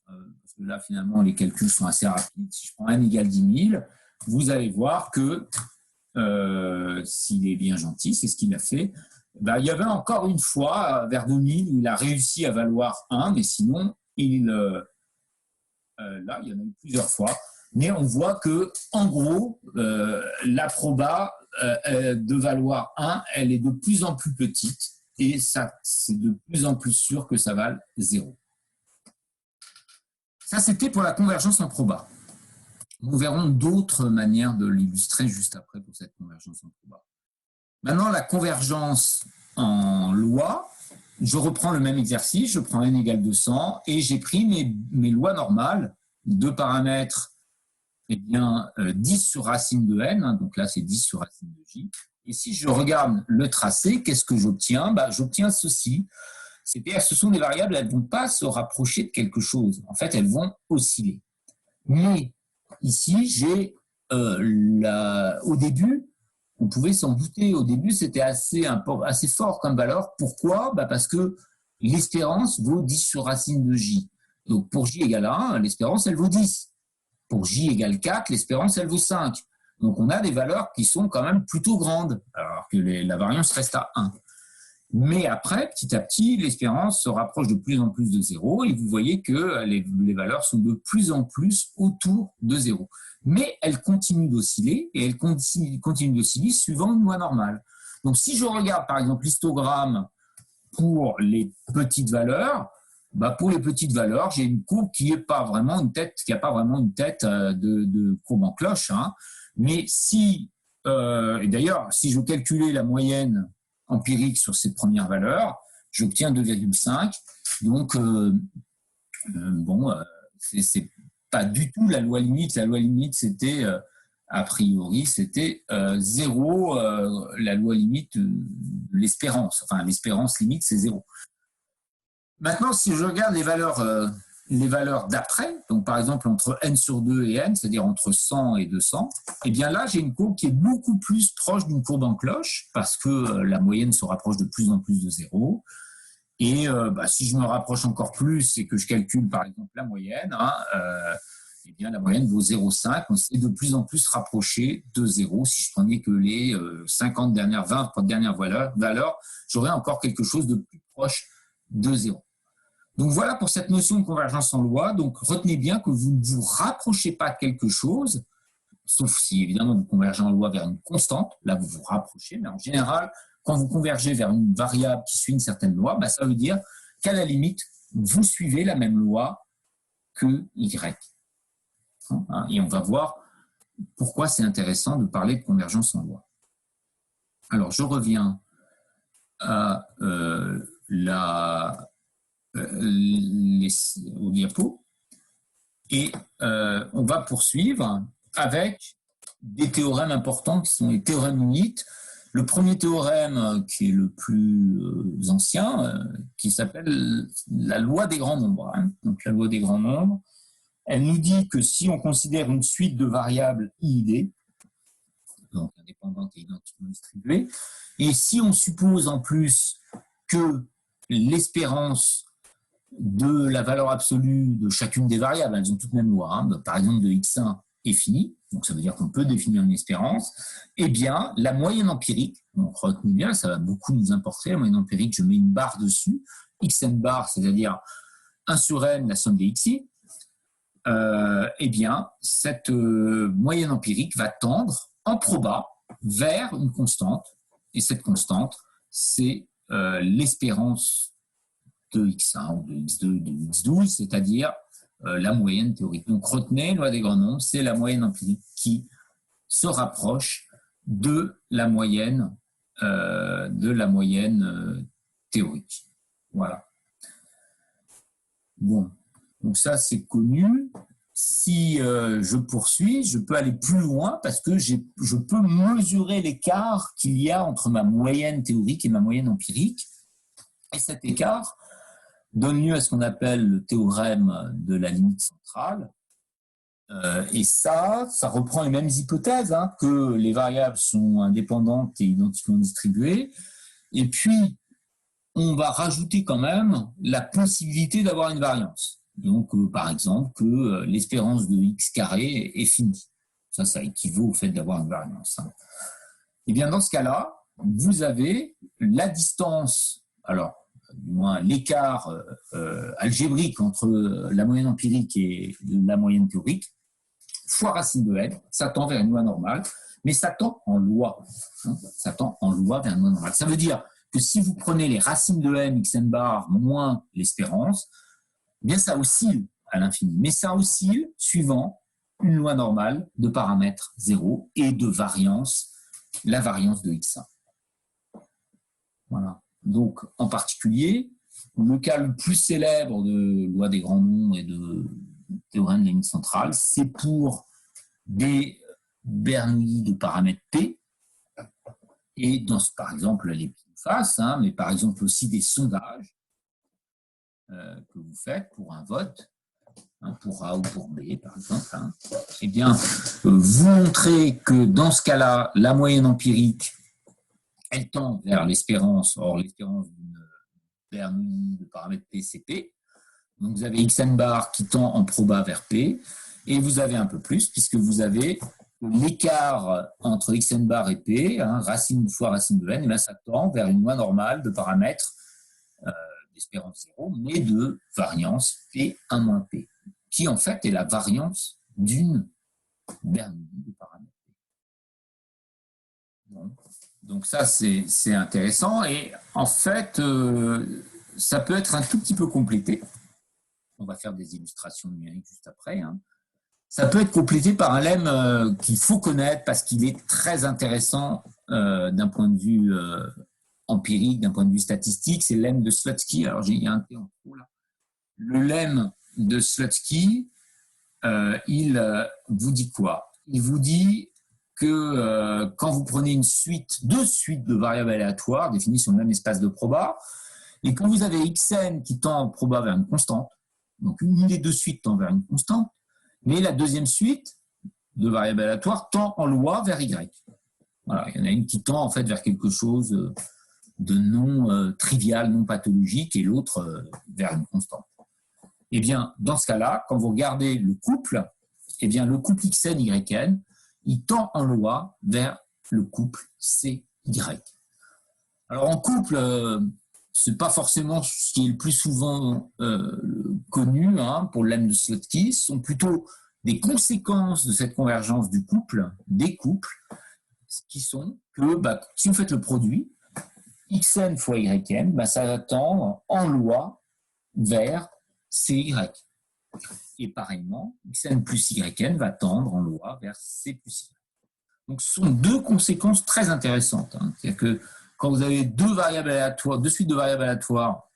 parce que là, finalement, les calculs sont assez rapides. Si je prends n égale 10 000, vous allez voir que, s'il est bien gentil, c'est ce qu'il a fait, il y avait encore une fois, vers 2000, où il a réussi à valoir 1, mais sinon, là, il y en a eu plusieurs fois. Mais on voit que, en gros, la proba de valoir 1, elle est de plus en plus petite et c'est de plus en plus sûr que ça vale 0. Ça, c'était pour la convergence en proba. Nous verrons d'autres manières de l'illustrer juste après pour cette convergence en proba. Maintenant, la convergence en loi, je reprends le même exercice, je prends n égale 200 et j'ai pris mes lois normales de paramètres 10 sur racine de n, donc là c'est 10 sur racine de j. Et si je regarde le tracé, qu'est-ce que j'obtiens? J'obtiens ceci. C'est-à-dire que ce sont des variables, elles ne vont pas se rapprocher de quelque chose. En fait, elles vont osciller. Mais ici, j'ai au début, on pouvait s'en douter. Au début, c'était assez fort comme valeur. Pourquoi? Parce que l'espérance vaut 10 sur racine de j. Donc pour j égale 1, l'espérance, elle vaut 10. Pour j égale 4, l'espérance, elle vaut 5. Donc, on a des valeurs qui sont quand même plutôt grandes, alors que la variance reste à 1. Mais après, petit à petit, l'espérance se rapproche de plus en plus de zéro et vous voyez que les valeurs sont de plus en plus autour de zéro. Mais elles continuent d'osciller et elles continuent d'osciller suivant une loi normale. Donc, si je regarde par exemple l'histogramme pour les petites valeurs, pour les petites valeurs, j'ai une courbe qui n'a pas vraiment une tête, de courbe en cloche. Hein. Mais si, et d'ailleurs, si je calculais la moyenne empirique sur ces premières valeurs, j'obtiens 2,5. Donc, c'est pas du tout la loi limite. La loi limite, c'était, a priori, c'était 0, la loi limite de l'espérance. Enfin, l'espérance limite, c'est 0. Maintenant, si je regarde les valeurs d'après, donc par exemple entre n sur 2 et n, c'est-à-dire entre 100 et 200, eh bien là, j'ai une courbe qui est beaucoup plus proche d'une courbe en cloche parce que la moyenne se rapproche de plus en plus de 0. Et si je me rapproche encore plus et que je calcule par exemple la moyenne, eh bien la moyenne vaut 0,5. On s'est de plus en plus rapproché de 0. Si je prenais que les 20 dernières valeurs, j'aurais encore quelque chose de plus proche de 0. Donc voilà pour cette notion de convergence en loi. Donc retenez bien que vous ne vous rapprochez pas de quelque chose, sauf si évidemment vous convergez en loi vers une constante, là vous vous rapprochez, mais en général, quand vous convergez vers une variable qui suit une certaine loi, ça veut dire qu'à la limite, vous suivez la même loi que Y. Et on va voir pourquoi c'est intéressant de parler de convergence en loi. Alors je reviens à au diapo et on va poursuivre avec des théorèmes importants qui sont les théorèmes unites. Le premier théorème, qui est le plus ancien, qui s'appelle la loi des grands nombres. Donc la loi des grands nombres, elle nous dit que si on considère une suite de variables IID, donc indépendantes et identiquement distribuées, et si on suppose en plus que l'espérance de la valeur absolue de chacune des variables, elles ont toutes la même loi, par exemple de x1 est finie, donc ça veut dire qu'on peut définir une espérance, eh bien la moyenne empirique, donc retenez bien, ça va beaucoup nous importer, la moyenne empirique, je mets une barre dessus, xn bar, c'est-à-dire 1 sur n, la somme des xi, eh bien cette moyenne empirique va tendre en proba vers une constante, et cette constante, c'est l'espérance de x1 ou de x2, de x12, c'est-à-dire la moyenne théorique. Donc retenez, loi des grands nombres, c'est la moyenne empirique qui se rapproche de la moyenne théorique. Voilà. Bon, donc ça c'est connu. Si je poursuis, je peux aller plus loin parce que je peux mesurer l'écart qu'il y a entre ma moyenne théorique et ma moyenne empirique. Et cet écart donne lieu à ce qu'on appelle le théorème de la limite centrale. Et ça reprend les mêmes hypothèses, que les variables sont indépendantes et identiquement distribuées. Et puis, on va rajouter quand même la possibilité d'avoir une variance. Donc, par exemple, que l'espérance de x carré est finie. Ça équivaut au fait d'avoir une variance. Et bien, dans ce cas-là, vous avez la distance, alors, du moins l'écart algébrique entre la moyenne empirique et la moyenne théorique, fois racine de n, ça tend vers une loi normale, mais ça tend en loi. Ça tend en loi vers une loi normale. Ça veut dire que si vous prenez les racines de n, xn bar, moins l'espérance, eh bien ça oscille à l'infini. Mais ça oscille suivant une loi normale de paramètre 0 et de variance, la variance de x1. Voilà. Donc, en particulier, le cas le plus célèbre de loi des grands nombres et de théorème de la limite centrale, c'est pour des Bernoulli de paramètres P, et par exemple les petites faces, mais par exemple aussi des sondages que vous faites pour un vote, pour A ou pour B, par exemple. Eh bien, vous montrez que dans ce cas-là, la moyenne empirique, elle tend vers l'espérance. Or, l'espérance d'une Bernoulli de paramètre P, c'est P. Donc, vous avez xn bar qui tend en proba vers P. Et vous avez un peu plus, puisque vous avez l'écart entre xn bar et p, racine fois racine de n, et bien ça tend vers une loi normale de paramètres d'espérance 0, mais de variance P1-P, qui en fait est la variance d'une Bernoulli de paramètres. Bon. Donc ça, c'est intéressant. Et en fait, ça peut être un tout petit peu complété. On va faire des illustrations numériques juste après. Ça peut être complété par un lemme qu'il faut connaître parce qu'il est très intéressant d'un point de vue empirique, d'un point de vue statistique. C'est le lemme de Slutsky. Alors, il y a un T en trop là. Le lemme de Slutsky, il vous dit quoi? Il vous dit que quand vous prenez deux suites de variables aléatoires définies sur le même espace de proba, et quand vous avez xn qui tend en proba vers une constante, donc une des deux suites tend vers une constante, mais la deuxième suite de variables aléatoires tend en loi vers y. Voilà, il y en a une qui tend en fait vers quelque chose de non trivial, non pathologique, et l'autre vers une constante. Eh bien, dans ce cas-là, quand vous regardez le couple, eh bien, le couple xn-yn, il tend en loi vers le couple CY. Alors, en couple, ce n'est pas forcément ce qui est le plus souvent connu pour le lemme de Slutsky, ce sont plutôt des conséquences de cette convergence du couple, des couples, qui sont que si vous faites le produit, xn fois yn, ça va tendre en loi vers CY. Et pareillement, xn plus yn va tendre en loi vers c plus y. Donc, ce sont deux conséquences très intéressantes. C'est-à-dire que quand vous avez deux suites de variables aléatoires,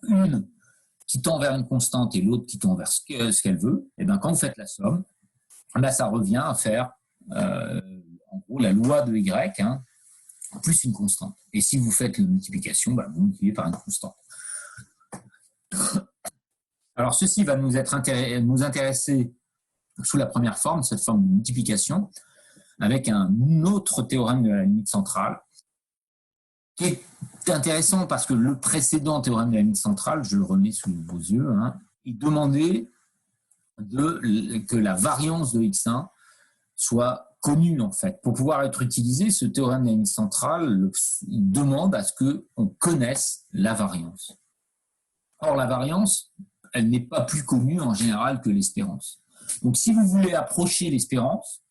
une qui tend vers une constante et l'autre qui tend vers ce qu'elle veut, et bien quand vous faites la somme, ça revient à faire en gros la loi de y plus une constante. Et si vous faites la multiplication, vous multipliez par une constante. Alors, ceci va nous intéresser sous la première forme, cette forme de multiplication, avec un autre théorème de la limite centrale, qui est intéressant parce que le précédent théorème de la limite centrale, je le remets sous vos yeux, il demandait que la variance de x1 soit connue, en fait. Pour pouvoir être utilisé, ce théorème de la limite centrale, il demande à ce qu'on connaisse la variance. Or, la variance, elle n'est pas plus connue en général que l'espérance. Donc, si vous voulez approcher l'espérance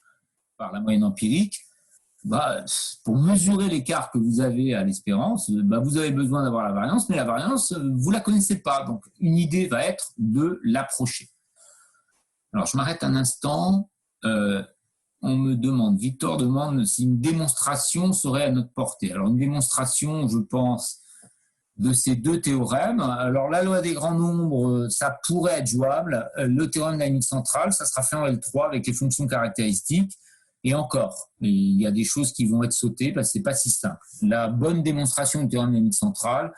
par la moyenne empirique, pour mesurer l'écart que vous avez à l'espérance, vous avez besoin d'avoir la variance, mais la variance, vous ne la connaissez pas. Donc, une idée va être de l'approcher. Alors, je m'arrête un instant. On me demande, Victor demande si une démonstration serait à notre portée. Alors, une démonstration, je pense, de ces deux théorèmes. Alors, la loi des grands nombres, ça pourrait être jouable. Le théorème de la limite centrale, ça sera fait en L3 avec les fonctions caractéristiques. Et encore, il y a des choses qui vont être sautées parce que ce n'est pas si simple. La bonne démonstration du théorème de la limite centrale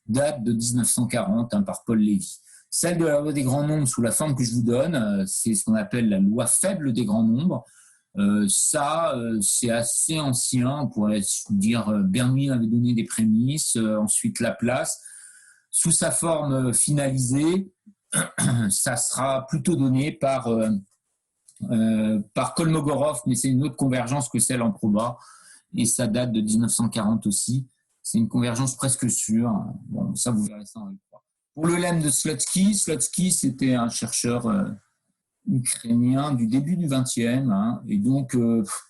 date de 1940 par Paul Lévy. Celle de la loi des grands nombres sous la forme que je vous donne, c'est ce qu'on appelle la loi faible des grands nombres. C'est assez ancien, on pourrait dire Bernoulli avait donné des prémices, ensuite Laplace. Sous sa forme finalisée, ça sera plutôt donné par Kolmogorov, mais c'est une autre convergence que celle en proba, et ça date de 1940 aussi. C'est une convergence presque sûre. Bon, ça, vous verrez ça en L3. Pour le lemme de Slutsky, c'était un chercheur ukrainien du début du XXe, et donc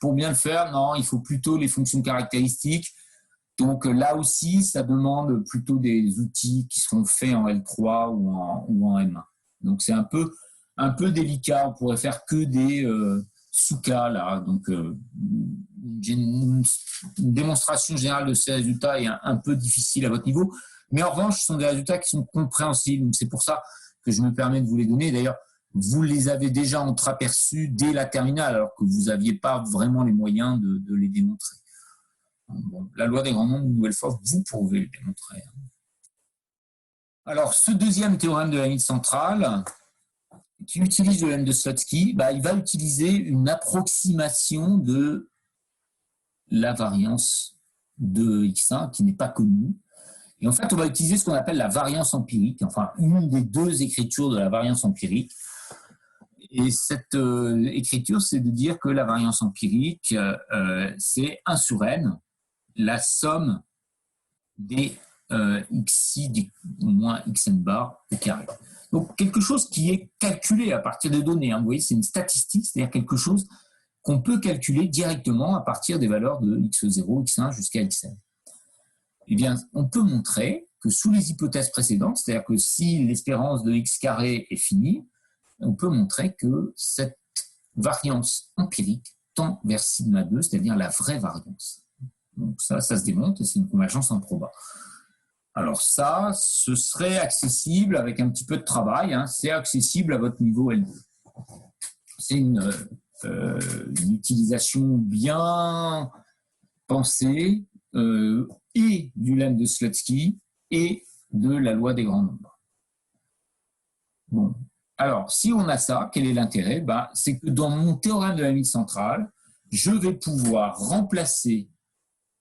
pour bien le faire, non, il faut plutôt les fonctions caractéristiques. Donc là aussi, ça demande plutôt des outils qui seront faits en L3 ou en M1. Donc c'est un peu délicat, on pourrait faire que des sous-cas là. Donc une démonstration générale de ces résultats est un peu difficile à votre niveau, mais en revanche, ce sont des résultats qui sont compréhensibles. Donc c'est pour ça que je me permets de vous les donner. D'ailleurs, vous les avez déjà entreaperçus dès la terminale, alors que vous n'aviez pas vraiment les moyens de les démontrer. Bon, la loi des grands nombres, une nouvelle fois, vous pouvez le démontrer. Alors, ce deuxième théorème de la limite centrale, qui utilise le lemme de Slutsky, il va utiliser une approximation de la variance de x1 qui n'est pas connue. Et en fait, on va utiliser ce qu'on appelle la variance empirique, enfin une des deux écritures de la variance empirique. Et cette écriture, c'est de dire que la variance empirique, c'est 1 sur n, la somme des xi moins xn bar au carré. Donc, quelque chose qui est calculé à partir des données. Hein. Vous voyez, c'est une statistique, c'est-à-dire quelque chose qu'on peut calculer directement à partir des valeurs de x0, x1 jusqu'à xn. Eh bien, on peut montrer que sous les hypothèses précédentes, c'est-à-dire que si l'espérance de x carré est finie, on peut montrer que cette variance empirique tend vers sigma 2, c'est-à-dire la vraie variance. Donc ça se démontre et c'est une convergence en proba. Alors ça, ce serait accessible avec un petit peu de travail, hein, c'est accessible à votre niveau L2. C'est une utilisation bien pensée et du lemme de Slutsky et de la loi des grands nombres. Bon. Alors, si on a ça, quel est l'intérêt? C'est que dans mon théorème de la limite centrale, je vais pouvoir remplacer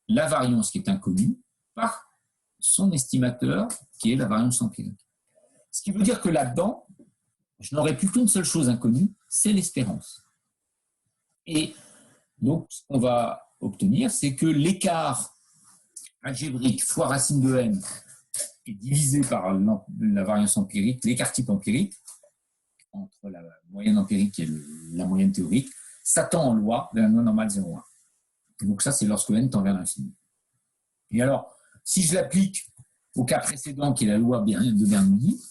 la variance qui est inconnue par son estimateur, qui est la variance empirique. Ce qui veut dire que là-dedans, je n'aurai plus qu'une seule chose inconnue, c'est l'espérance. Et donc, ce qu'on va obtenir, c'est que l'écart algébrique fois racine de n est divisé par la variance empirique, l'écart type empirique, entre la moyenne empirique et la moyenne théorique, ça tend en loi vers la loi normale 0,1. Donc ça, c'est lorsque n tend vers l'infini. Et alors, si je l'applique au cas précédent, qui est la loi de Bernoulli,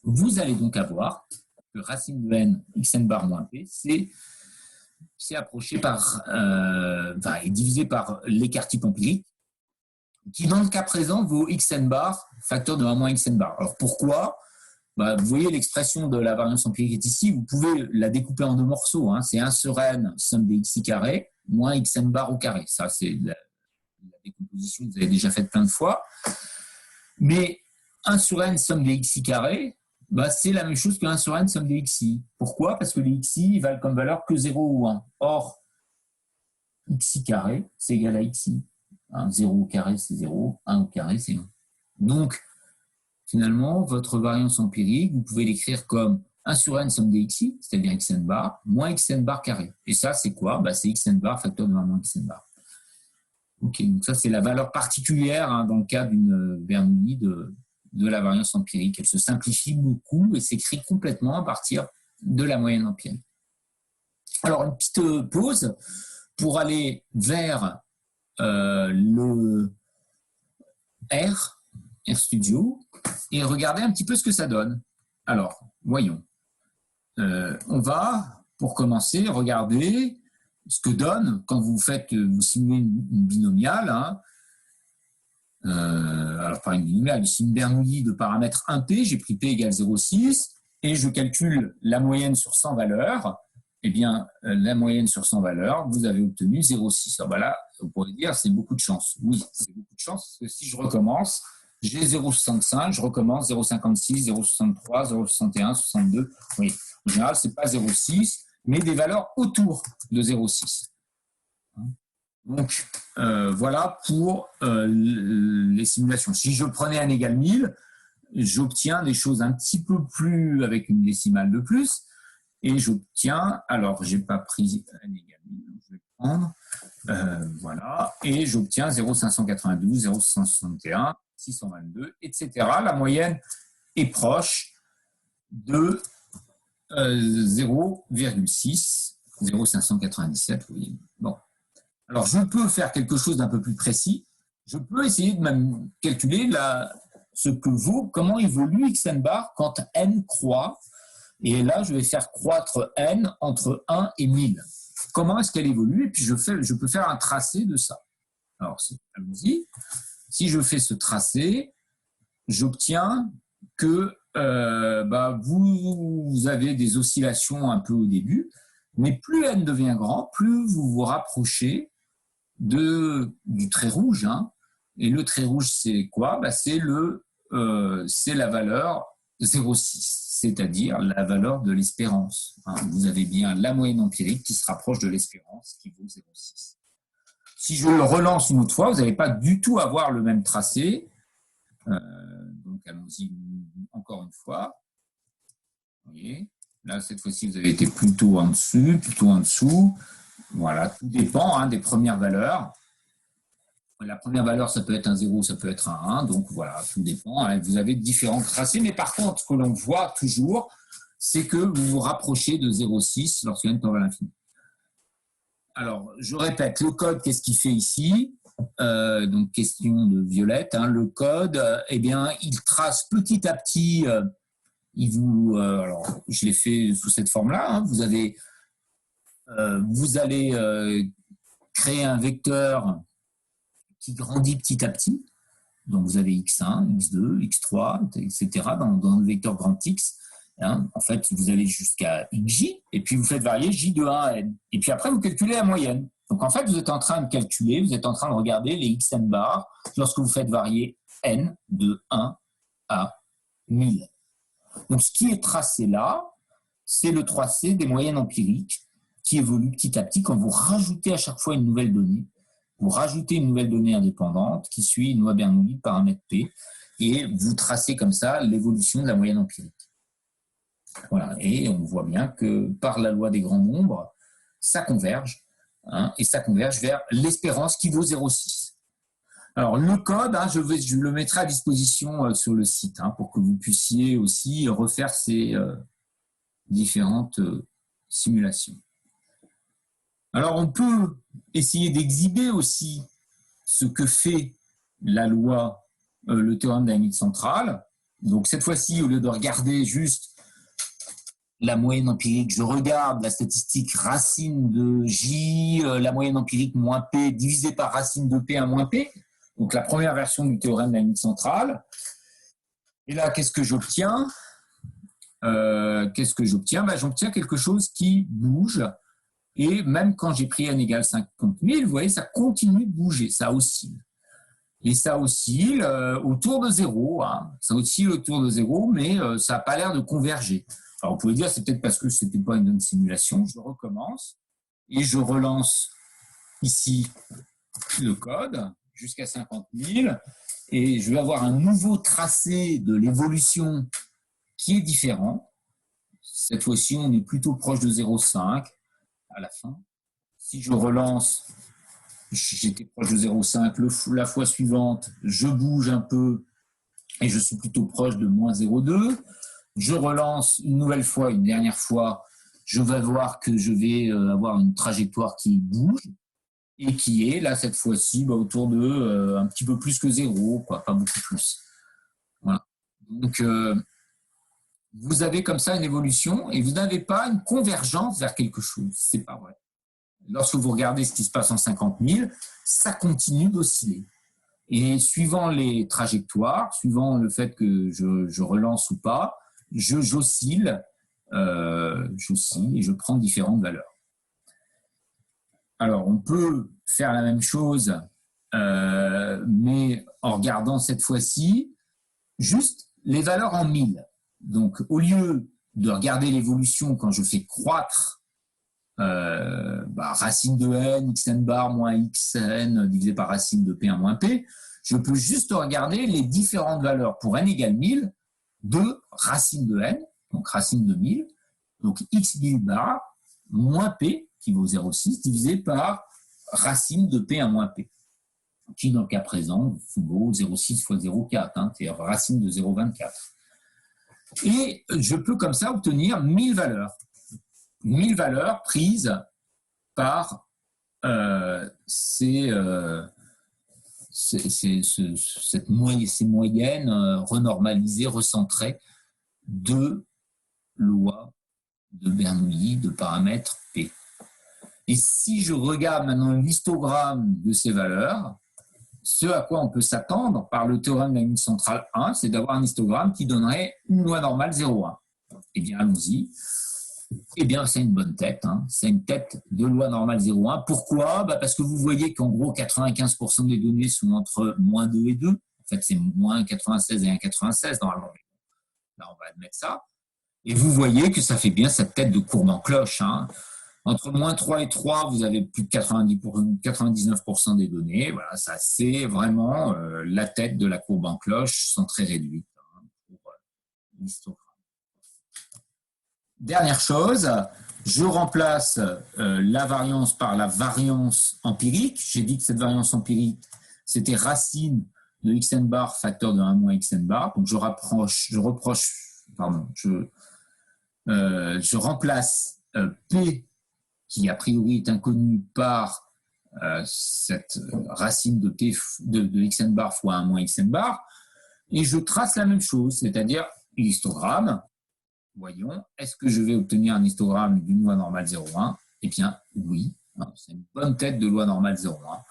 vous allez donc avoir que racine de n, xn bar moins p, c'est approché par, est divisé par l'écart type empirique, qui dans le cas présent vaut xn bar, facteur de 1 moins xn bar. Alors pourquoi? Vous voyez l'expression de la variance empirique est ici, vous pouvez la découper en 2 morceaux. Hein. C'est 1 sur n, somme des xi carré, moins xn bar au carré. Ça, c'est la décomposition que vous avez déjà faite plein de fois. Mais 1 sur n, somme des xi carré, c'est la même chose que 1 sur n, somme des xi. Pourquoi? Parce que les xi valent comme valeur que 0 ou 1. Or, xi carré, c'est égal à xi. 0 au carré, c'est 0. 1 au carré, c'est 1. Donc, finalement, votre variance empirique, vous pouvez l'écrire comme 1 sur n somme des xi, c'est-à-dire xn bar, moins xn bar carré. Et ça, c'est quoi? C'est xn bar facteur de 1 moins xn bar. Ok, donc ça, c'est la valeur particulière dans le cas d'une Bernoulli de la variance empirique. Elle se simplifie beaucoup et s'écrit complètement à partir de la moyenne empirique. Alors, une petite pause pour aller vers le R Studio, et regarder un petit peu ce que ça donne. Alors, voyons. On va, pour commencer, regarder ce que donne quand vous simulez une binomiale. Hein. Alors, par une binomiale, ici une Bernoulli de paramètre 1p, j'ai pris p égale 0,6, et je calcule la moyenne sur 100 valeurs. Eh bien, la moyenne sur 100 valeurs, vous avez obtenu 0,6. Alors là, vous pourrez dire, c'est beaucoup de chance. Oui, c'est beaucoup de chance, parce que si je recommence, j'ai 0,65, je recommence 0,56, 0,63, 0,61, 62. Oui, en général, ce n'est pas 0,6, mais des valeurs autour de 0,6. Donc, voilà pour les simulations. Si je prenais un égal 1000, j'obtiens des choses un petit peu plus avec une décimale de plus. Et j'obtiens, alors je n'ai pas pris un égal 1000, je vais le prendre. Voilà, et j'obtiens 0,592, 0,561, 622, etc. La moyenne est proche de 0,6, 0,597. Oui. Bon. Alors, je peux faire quelque chose d'un peu plus précis. Je peux essayer de même calculer comment évolue xn bar quand n croît. Et là, je vais faire croître n entre 1 et 1000. Comment est-ce qu'elle évolue? Et puis, je peux faire un tracé de ça. Alors, allons-y. Si je fais ce tracé, j'obtiens que vous avez des oscillations un peu au début, mais plus n devient grand, plus vous vous rapprochez du trait rouge. Hein. Et le trait rouge, c'est quoi? C'est la valeur 0,6, c'est-à-dire la valeur de l'espérance. Hein. Vous avez bien la moyenne empirique qui se rapproche de l'espérance, qui vaut 0,6. Si je le relance une autre fois, vous n'allez pas du tout avoir le même tracé. Donc, allons-y encore une fois. Vous voyez, Là, cette fois-ci, vous avez été plutôt en dessus, plutôt en dessous. Voilà, tout dépend hein, des premières valeurs. La première valeur, ça peut être un 0, ça peut être un 1. Donc voilà, tout dépend. Hein. Vous avez différents tracés. Mais par contre, ce que l'on voit toujours, c'est que vous vous rapprochez de 0,6 lorsque n tend vers l'infini. Alors, je répète, le code, qu'est-ce qu'il fait ici donc, question de Violette. Hein, le code, eh bien, il trace petit à petit. Alors, je l'ai fait sous cette forme-là. Hein, vous allez créer un vecteur qui grandit petit à petit. Donc, vous avez x1, x2, x3, etc. dans le vecteur grand X. Hein, en fait, vous allez jusqu'à xj, et puis vous faites varier j de 1 à n. Et puis après, vous calculez la moyenne. Donc, en fait, vous êtes en train de calculer, vous êtes en train de regarder les xn bars lorsque vous faites varier n de 1 à 1000. Donc, ce qui est tracé là, c'est le tracé des moyennes empiriques qui évolue petit à petit quand vous rajoutez à chaque fois une nouvelle donnée. Vous rajoutez une nouvelle donnée indépendante qui suit une loi Bernoulli, paramètre P, et vous tracez comme ça l'évolution de la moyenne empirique. Voilà. Et on voit bien que par la loi des grands nombres, ça converge, hein, et ça converge vers l'espérance qui vaut 0,6. Alors, le code, hein, je le mettrai à disposition sur le site hein, pour que vous puissiez aussi refaire ces différentes simulations. Alors, on peut essayer d'exhiber aussi ce que fait la loi, le théorème de la limite centrale. Donc, cette fois-ci, au lieu de regarder juste la moyenne empirique, je regarde la statistique racine de J, la moyenne empirique moins P divisé par racine de P à moins P. Donc, la première version du théorème de la limite centrale. Et là, qu'est-ce que j'obtiens J'obtiens quelque chose qui bouge. Et même quand j'ai pris n égale 50 000, vous voyez, ça continue de bouger, ça oscille. Et ça oscille autour de 0. Hein. Ça oscille autour de 0, mais ça n'a pas l'air de converger. Alors, vous pouvez dire, c'est peut-être parce que ce n'était pas une bonne simulation. Je recommence et je relance ici le code jusqu'à 50 000. Et je vais avoir un nouveau tracé de l'évolution qui est différent. Cette fois-ci, on est plutôt proche de 0,5 à la fin. Si je relance, j'étais proche de 0,5. La fois suivante, je bouge un peu et je suis plutôt proche de moins 0,2. Je relance une nouvelle fois, une dernière fois, je vais voir que je vais avoir une trajectoire qui bouge et qui est, là, cette fois-ci, autour de un petit peu plus que 0, quoi, pas beaucoup plus. Voilà. Donc, vous avez comme ça une évolution et vous n'avez pas une convergence vers quelque chose. C'est pas vrai. Lorsque vous regardez ce qui se passe en 50 000, ça continue d'osciller. Et suivant les trajectoires, suivant le fait que je relance ou pas, j'oscille et je prends différentes valeurs. Alors, on peut faire la même chose, mais en regardant cette fois-ci juste les valeurs en 1000. Donc, au lieu de regarder l'évolution quand je fais croître racine de n, xn bar moins xn divisé par racine de p1 moins p, je peux juste regarder les différentes valeurs pour n égale 1000 de racine de n, donc racine de 1000, donc x 1000 bar moins p, qui vaut 0,6, divisé par racine de p1 moins p, qui dans le cas présent vaut 0,6 fois 0,4, hein, c'est racine de 0,24. Et je peux comme ça obtenir 1000 valeurs. 1000 valeurs prises par ces moyennes renormalisées, recentrées de loi de Bernoulli de paramètre P. Et si je regarde maintenant l'histogramme de ces valeurs, ce à quoi on peut s'attendre par le théorème de la limite centrale 1, c'est d'avoir un histogramme qui donnerait une loi normale 0,1. Eh bien, allons-y. Eh bien, c'est une bonne tête. Hein. C'est une tête de loi normale 0,1. Pourquoi ? Parce que vous voyez qu'en gros, 95% des données sont entre moins 2 et 2. En fait, c'est moins 96 et 1,96 normalement. Là, on va admettre ça. Et vous voyez que ça fait bien cette tête de courbe en cloche. Hein. Entre moins 3 et 3, vous avez plus de 99% des données. Voilà, ça, c'est vraiment la tête de la courbe en cloche, centrée réduite, hein, pour l'histogramme. Dernière chose, je remplace la variance par la variance empirique. J'ai dit que cette variance empirique, c'était racine de xn bar facteur de 1 moins xn bar. Donc je remplace P, qui a priori est inconnu, par cette racine de P de xn bar fois 1 moins xn bar. Et je trace la même chose, c'est-à-dire l'histogramme. Voyons, est-ce que je vais obtenir un histogramme d'une loi normale 0,1? Eh bien, oui, c'est une bonne tête de loi normale 0,1.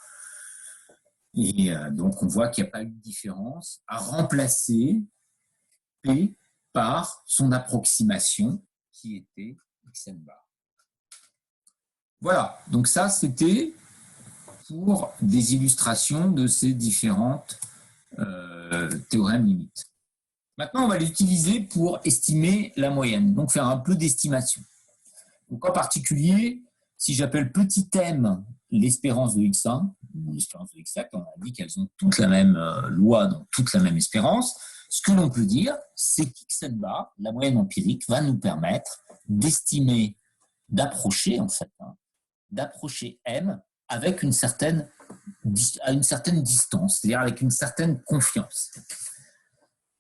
Et donc, on voit qu'il n'y a pas eu de différence à remplacer P par son approximation qui était xn bar. Voilà, donc ça, c'était pour des illustrations de ces différentes théorèmes limites. Maintenant, on va l'utiliser pour estimer la moyenne, donc faire un peu d'estimation. Donc, en particulier, si j'appelle petit m l'espérance de x1, ou l'espérance de x4, on a dit qu'elles ont toutes la même loi, donc toute la même espérance, ce que l'on peut dire, c'est qu'xn bar, la moyenne empirique, va nous permettre d'estimer, d'approcher en fait, d'approcher m avec à une certaine distance, c'est-à-dire avec une certaine confiance.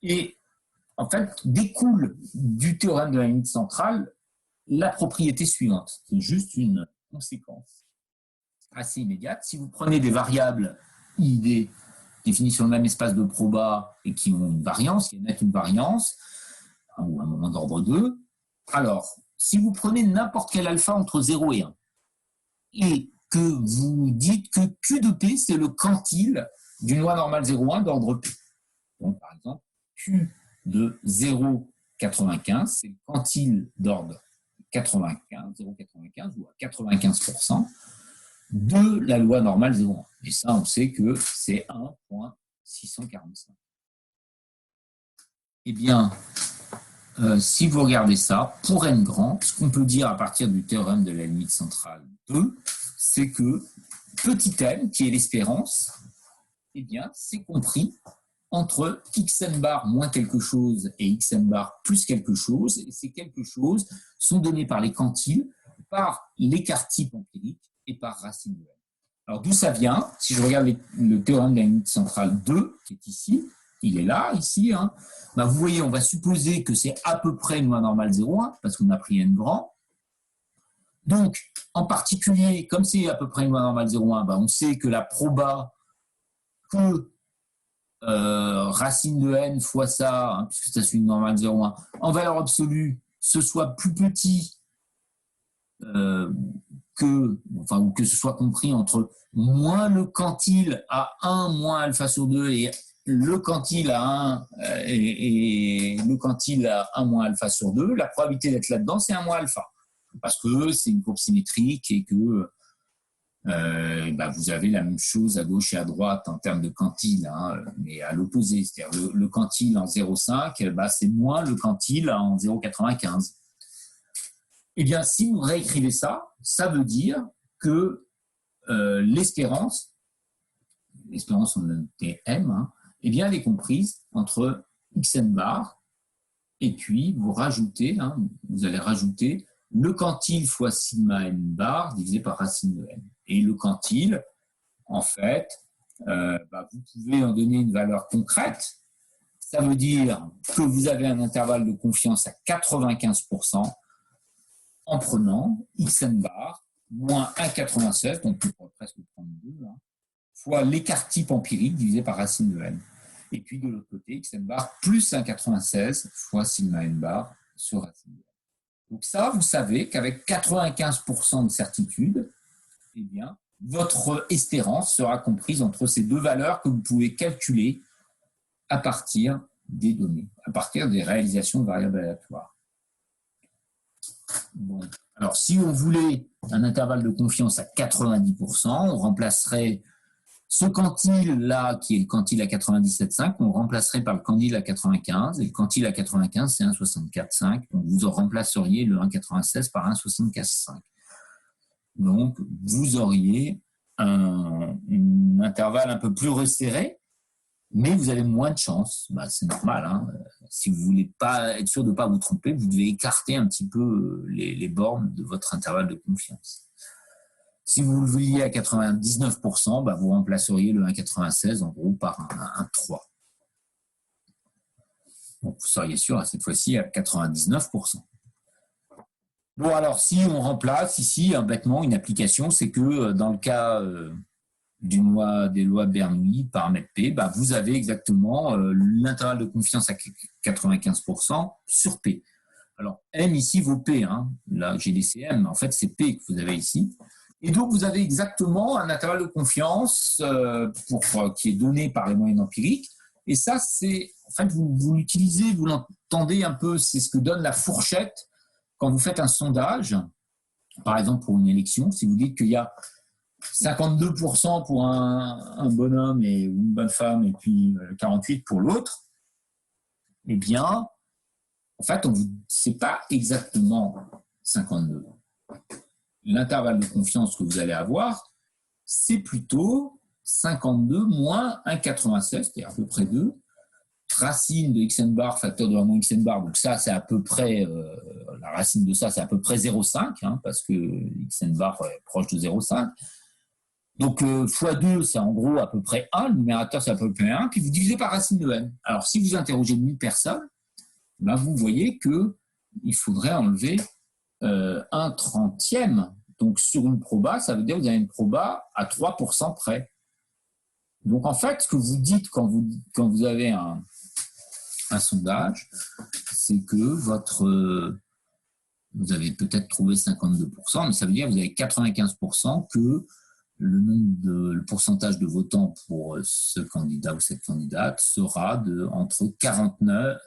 Et en fait, découle du théorème de la limite centrale la propriété suivante. C'est juste une conséquence assez immédiate. Si vous prenez des variables ID définies sur le même espace de proba et qui ont une variance, qui émettent une variance, ou un moment d'ordre 2, alors, si vous prenez n'importe quel alpha entre 0 et 1, et que vous dites que Q de P, c'est le quantile d'une loi normale 0,1 d'ordre P. Donc, par exemple, Q de 0,95, c'est le quantile d'ordre 0,95 ou à 95% de la loi normale 0,1. Et ça, on sait que c'est 1,645. Eh bien, si vous regardez ça, pour n grand, ce qu'on peut dire à partir du théorème de la limite centrale 2, c'est que petit m, qui est l'espérance, eh bien, c'est compris entre xn bar moins quelque chose et xn bar plus quelque chose, et ces quelque chose sont donnés par les quantiles, par l'écart type empirique et par racine de n. Alors d'où ça vient? Si je regarde le théorème de la limite centrale 2, qui est ici, il est là, ici, ben vous voyez, on va supposer que c'est à peu près une loi normale 0,1, parce qu'on a pris n grand. Donc, en particulier, comme c'est à peu près une loi normale 0,1, ben on sait que la proba que racine de n fois ça, puisque ça suit une normale 0,1, en valeur absolue, ce soit plus petit ou que ce soit compris entre moins le quantile à 1 moins alpha sur 2 et le quantile à 1 et le quantile à 1 moins alpha sur 2, la probabilité d'être là-dedans, c'est 1 moins alpha. Parce que c'est une courbe symétrique et que vous avez la même chose à gauche et à droite en termes de quantile, mais à l'opposé. C'est-à-dire le quantile en 0,5, c'est moins le quantile en 0,95. Eh bien, si vous réécrivez ça, ça veut dire que l'espérance on a noté m, eh bien, elle est comprise entre xn bar et puis vous rajoutez, vous allez rajouter le quantile fois sigma n bar divisé par racine de n. Et le quantile, en fait, vous pouvez en donner une valeur concrète. Ça veut dire que vous avez un intervalle de confiance à 95% en prenant xn bar moins 1,96, donc on pourrait presque prendre 2, fois l'écart type empirique divisé par racine de n. Et puis de l'autre côté, xn bar plus 1,96 fois sigma n bar sur racine de n. Donc ça, vous savez qu'avec 95% de certitude, eh bien, votre espérance sera comprise entre ces deux valeurs que vous pouvez calculer à partir des données, à partir des réalisations de variables aléatoires. Bon. Alors, si on voulait un intervalle de confiance à 90%, on remplacerait ce quantile-là, qui est le quantile à 97,5, on remplacerait par le quantile à 95, et le quantile à 95, c'est 1,64,5, donc vous en remplaceriez le 1,96 par 1,75,5. Donc, vous auriez un intervalle un peu plus resserré, mais vous avez moins de chances. C'est normal. Hein. Si vous voulez pas être sûr de ne pas vous tromper, vous devez écarter un petit peu les bornes de votre intervalle de confiance. Si vous le vouliez à 99%, vous remplaceriez le 1,96 en gros par un 3. Donc vous seriez sûr à cette fois-ci à 99%. Bon, alors si on remplace ici bêtement une application, c'est que dans le cas des lois Bernoulli, paramètre P, vous avez exactement l'intervalle de confiance à 95% sur P. Alors M ici vaut P, hein. Là j'ai des CM, en fait c'est P que vous avez ici. Et donc vous avez exactement un intervalle de confiance qui est donné par les moyennes empiriques. Et ça, c'est en fait vous l'utilisez, vous l'entendez un peu, c'est ce que donne la fourchette quand vous faites un sondage, par exemple pour une élection. Si vous dites qu'il y a 52% pour un bonhomme et une bonne femme et puis 48% pour l'autre, eh bien, en fait, c'est pas exactement 52. L'intervalle de confiance que vous allez avoir, c'est plutôt 52 moins 1,96, c'est-à-dire à peu près 2, racine de xn bar, facteur de 1 moins xn bar, donc ça, c'est à peu près, la racine de ça, c'est à peu près 0,5, hein, parce que xn bar est proche de 0,5. Donc, x2, c'est en gros à peu près 1, le numérateur, c'est à peu près 1, puis vous divisez par racine de n. Alors, si vous interrogez 1000 personnes, vous voyez qu'il faudrait enlever 1/30. Donc, sur une proba, ça veut dire que vous avez une proba à 3% près. Donc, en fait, ce que vous dites quand vous avez un sondage, c'est que vous avez peut-être trouvé 52%, mais ça veut dire que vous avez 95% que le pourcentage de votants pour ce candidat ou cette candidate sera entre 49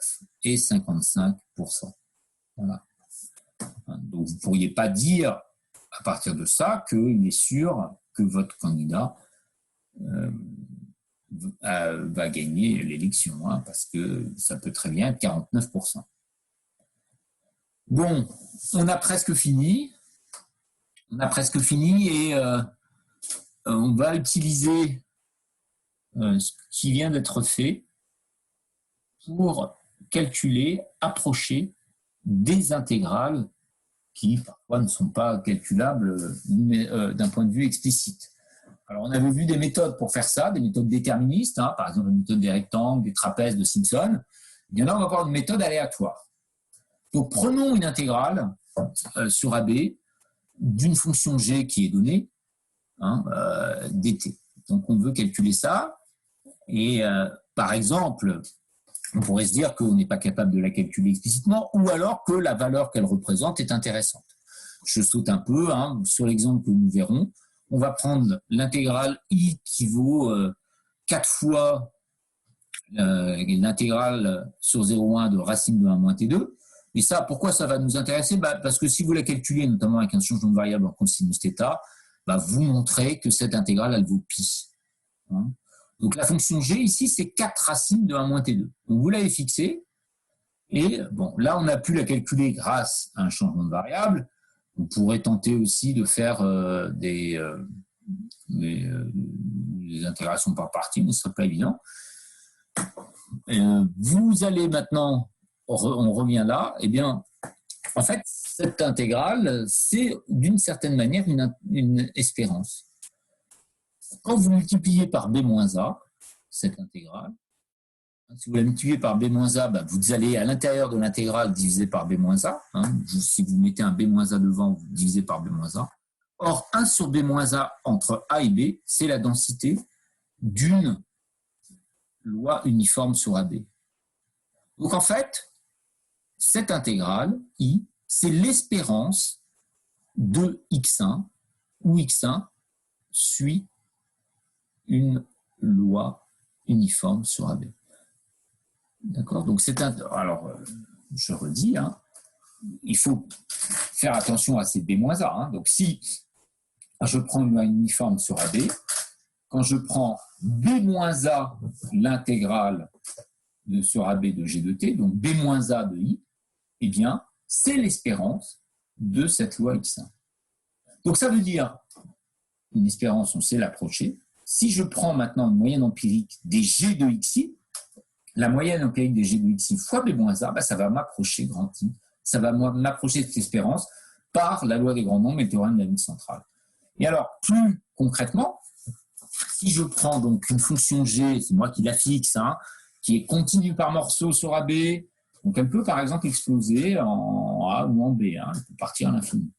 et 55%. Voilà. Donc, vous ne pourriez pas dire à partir de ça qu'il est sûr que votre candidat va gagner l'élection, hein, parce que ça peut très bien être 49%. Bon, on a presque fini. Et on va utiliser ce qui vient d'être fait pour calculer, approcher des intégrales qui parfois ne sont pas calculables d'un point de vue explicite. Alors, on avait vu des méthodes pour faire ça, des méthodes déterministes, hein, par exemple la méthode des rectangles, des trapèzes de Simpson. Il y en a, on va avoir une méthode aléatoire. Donc, prenons une intégrale sur AB d'une fonction g qui est donnée, hein, dt. Donc, on veut calculer ça. Et par exemple, on pourrait se dire qu'on n'est pas capable de la calculer explicitement, ou alors que la valeur qu'elle représente est intéressante. Je saute un peu, hein, sur l'exemple que nous verrons. On va prendre l'intégrale i qui vaut 4 fois l'intégrale sur 0,1 de racine de 1 moins t2. Et ça, pourquoi ça va nous intéresser ? Parce que si vous la calculez, notamment avec un changement de variable en cosinus θ, vous montrez que cette intégrale, elle vaut pi. Hein. Donc la fonction g ici, c'est 4 racines de 1 moins t2. Donc vous l'avez fixée. Et bon, là, on a pu la calculer grâce à un changement de variable. On pourrait tenter aussi de faire des intégrations par partie, mais ce ne serait pas évident. Vous allez maintenant, on revient là, eh bien, en fait, cette intégrale, c'est d'une certaine manière une espérance. Quand vous multipliez par b-a, cette intégrale, si vous la multipliez par b-a, vous allez à l'intérieur de l'intégrale divisé par b-a. Hein. Si vous mettez un b-a devant, vous divisez par b-a. Or, 1 sur b-a entre a et b, c'est la densité d'une loi uniforme sur AB. Donc, en fait, cette intégrale, i, c'est l'espérance de x1, où x1 suit une loi uniforme sur AB. D'accord ? Donc, alors, je redis, hein, il faut faire attention à ces b-a. Hein. Donc, si je prends une loi uniforme sur AB, quand je prends b-a, l'intégrale sur AB de G de T, donc b-a de I, eh bien, c'est l'espérance de cette loi X1. Donc, ça veut dire, une espérance, on sait l'approcher, Si je prends maintenant une moyenne empirique des G de xi, la moyenne empirique des G de xi fois B moins A, ça va m'approcher grand I, ça va m'approcher de cette espérance par la loi des grands nombres et le théorème de la limite centrale. Et alors, plus concrètement, si je prends donc une fonction G, c'est moi qui la fixe, qui est continue par morceau sur AB, donc elle peut par exemple exploser en A ou en B, elle peut partir à l'infini.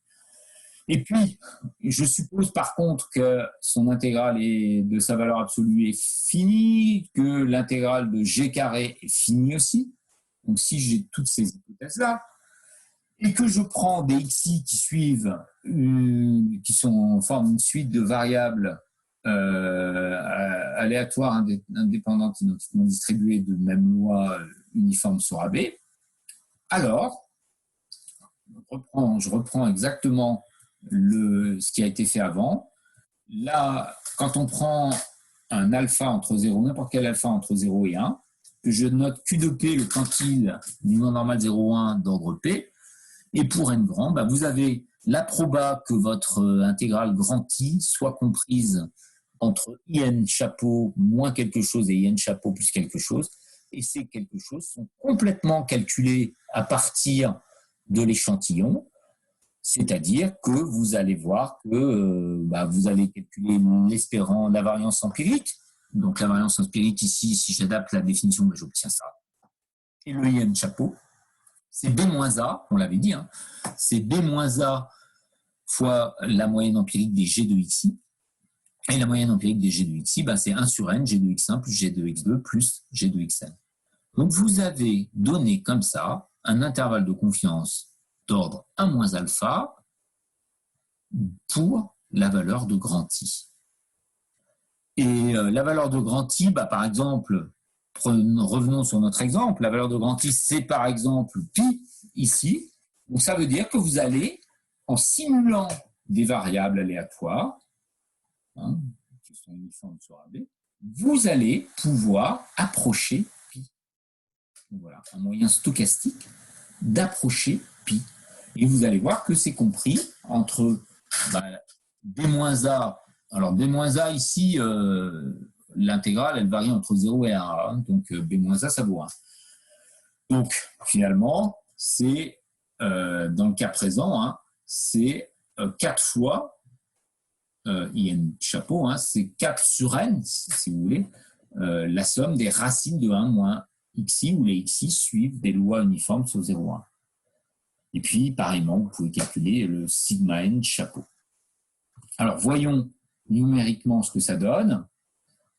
Et puis, je suppose par contre que son intégrale de sa valeur absolue est finie, que l'intégrale de G carré est finie aussi. Donc si j'ai toutes ces hypothèses-là, et que je prends des xi qui suivent, qui sont en forme d'une suite de variables aléatoires indépendantes identiquement distribuées de même loi uniforme sur AB, alors je reprends exactement ce qui a été fait avant. Là, quand on prend un alpha entre 0, n'importe quel alpha entre 0 et 1, que je note Q de P, le quantile du nom normal 0,1 d'ordre P, et pour n grand, vous avez la proba que votre intégrale grand I soit comprise entre IN chapeau moins quelque chose et IN chapeau plus quelque chose, et ces quelque chose sont complètement calculés à partir de l'échantillon, c'est-à-dire que vous allez voir que vous allez calculer l'espérance, la variance empirique. Donc la variance empirique ici, si j'adapte la définition, j'obtiens ça. Et le IN chapeau, c'est B-A, on l'avait dit, c'est B-A fois la moyenne empirique des G de xi. Et la moyenne empirique des G de xi, c'est 1 sur n, G de x1 plus G de x2 plus G de xn. Donc vous avez donné comme ça un intervalle de confiance d'ordre 1 moins alpha pour la valeur de grand I. Et la valeur de grand I, par exemple, revenons sur notre exemple, la valeur de grand I, c'est par exemple pi ici. Donc ça veut dire que vous allez, en simulant des variables aléatoires, qui sont uniformes sur AB, vous allez pouvoir approcher pi. Donc voilà, un moyen stochastique d'approcher pi. Et vous allez voir que c'est compris entre B-A. Alors B-A ici, l'intégrale, elle varie entre 0 et 1. Donc B-A, ça vaut 1. Donc finalement, c'est, dans le cas présent, c'est 4 fois IN chapeau, c'est 4 sur n, si vous voulez, la somme des racines de 1 moins xi, où les xi suivent des lois uniformes sur 0,1. Et puis, pareillement, vous pouvez calculer le sigma n chapeau. Alors, voyons numériquement ce que ça donne.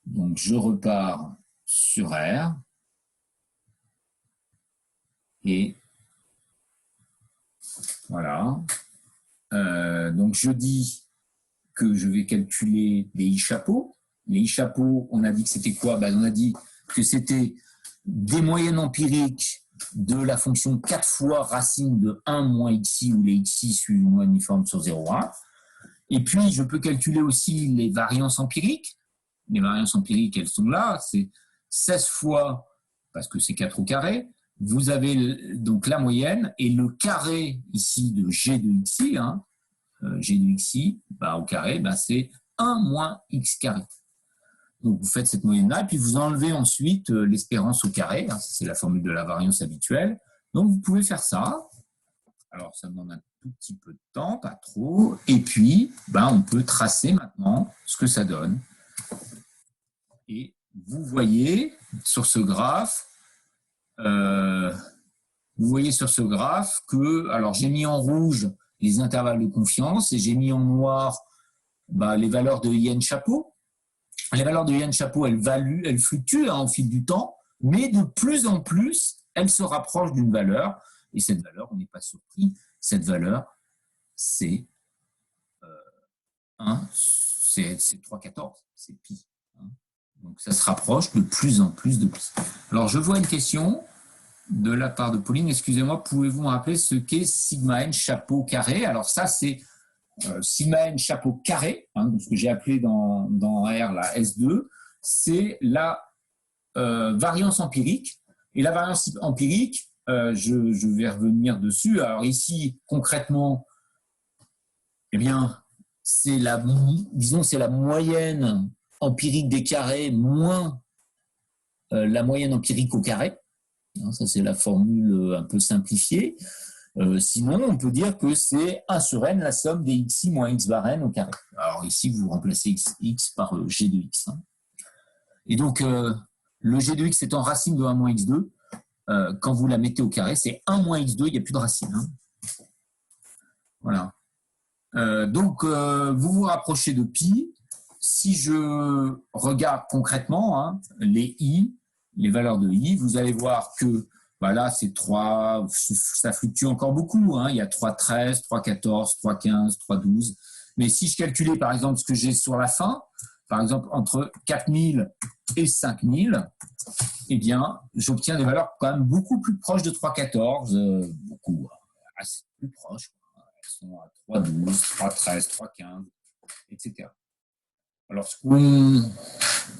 Donc, je repars sur R. Et voilà. Donc, je dis que je vais calculer les i chapeaux. Les i chapeaux, on a dit que c'était quoi? On a dit que c'était des moyennes empiriques de la fonction 4 fois racine de 1 moins xi, où les xi suivent une loi uniforme sur 0,1. Et puis, je peux calculer aussi les variances empiriques. Les variances empiriques, elles sont là. C'est 16 fois, parce que c'est 4 au carré. Vous avez donc la moyenne et le carré ici de g de xi, g de xi, au carré, c'est 1 moins x carré. Donc, vous faites cette moyenne-là, et puis vous enlevez ensuite l'espérance au carré. C'est la formule de la variance habituelle. Donc, vous pouvez faire ça. Alors, ça demande un tout petit peu de temps, pas trop. Et puis, on peut tracer maintenant ce que ça donne. Et vous voyez sur ce graphe, que, alors j'ai mis en rouge les intervalles de confiance et j'ai mis en noir les valeurs de IN chapeau. Les valeurs de IN chapeau, elles fluctuent au fil du temps, mais de plus en plus, elles se rapprochent d'une valeur. Et cette valeur, on n'est pas surpris, cette valeur, c'est 3,14, c'est pi. Donc ça se rapproche de plus en plus de pi. Alors je vois une question de la part de Pauline. Excusez-moi, pouvez-vous me rappeler ce qu'est sigma n chapeau carré? Alors ça, c'est sigma n chapeau carré, ce que j'ai appelé dans R la S2, c'est la variance empirique. Et la variance empirique, je vais revenir dessus. Alors ici, concrètement, c'est la moyenne empirique des carrés moins la moyenne empirique au carré. Ça, c'est la formule un peu simplifiée. Sinon, on peut dire que c'est 1 sur n, la somme des xi moins x bar n au carré. Alors ici, vous remplacez x par g de x. Et donc, le g de x étant racine de 1 moins x2, quand vous la mettez au carré, c'est 1 moins x2, il n'y a plus de racine. Voilà. Donc, vous vous rapprochez de pi. Si je regarde concrètement les i, les valeurs de i, vous allez voir que là, c'est 3, ça fluctue encore beaucoup. Il y a 3,13, 3,14, 3,15, 3,12. Mais si je calculais, par exemple, ce que j'ai sur la fin, par exemple, entre 4000 et 5000, eh bien, j'obtiens des valeurs quand même beaucoup plus proches de 3,14, beaucoup, assez plus proches. Elles sont à 3,12, 3,13, 3,15, etc. Alors, ce qu'on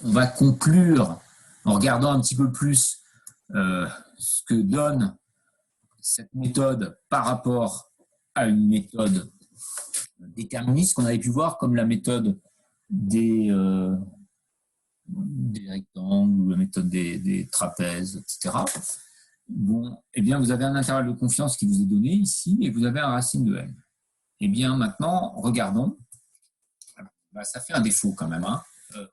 va conclure en regardant un petit peu plus ce que donne cette méthode par rapport à une méthode déterministe qu'on avait pu voir comme la méthode des rectangles ou la méthode des trapèzes, etc. Bon, eh bien, vous avez un intervalle de confiance qui vous est donné ici et vous avez un racine de n. Eh bien, maintenant, regardons. Ça fait un défaut quand même.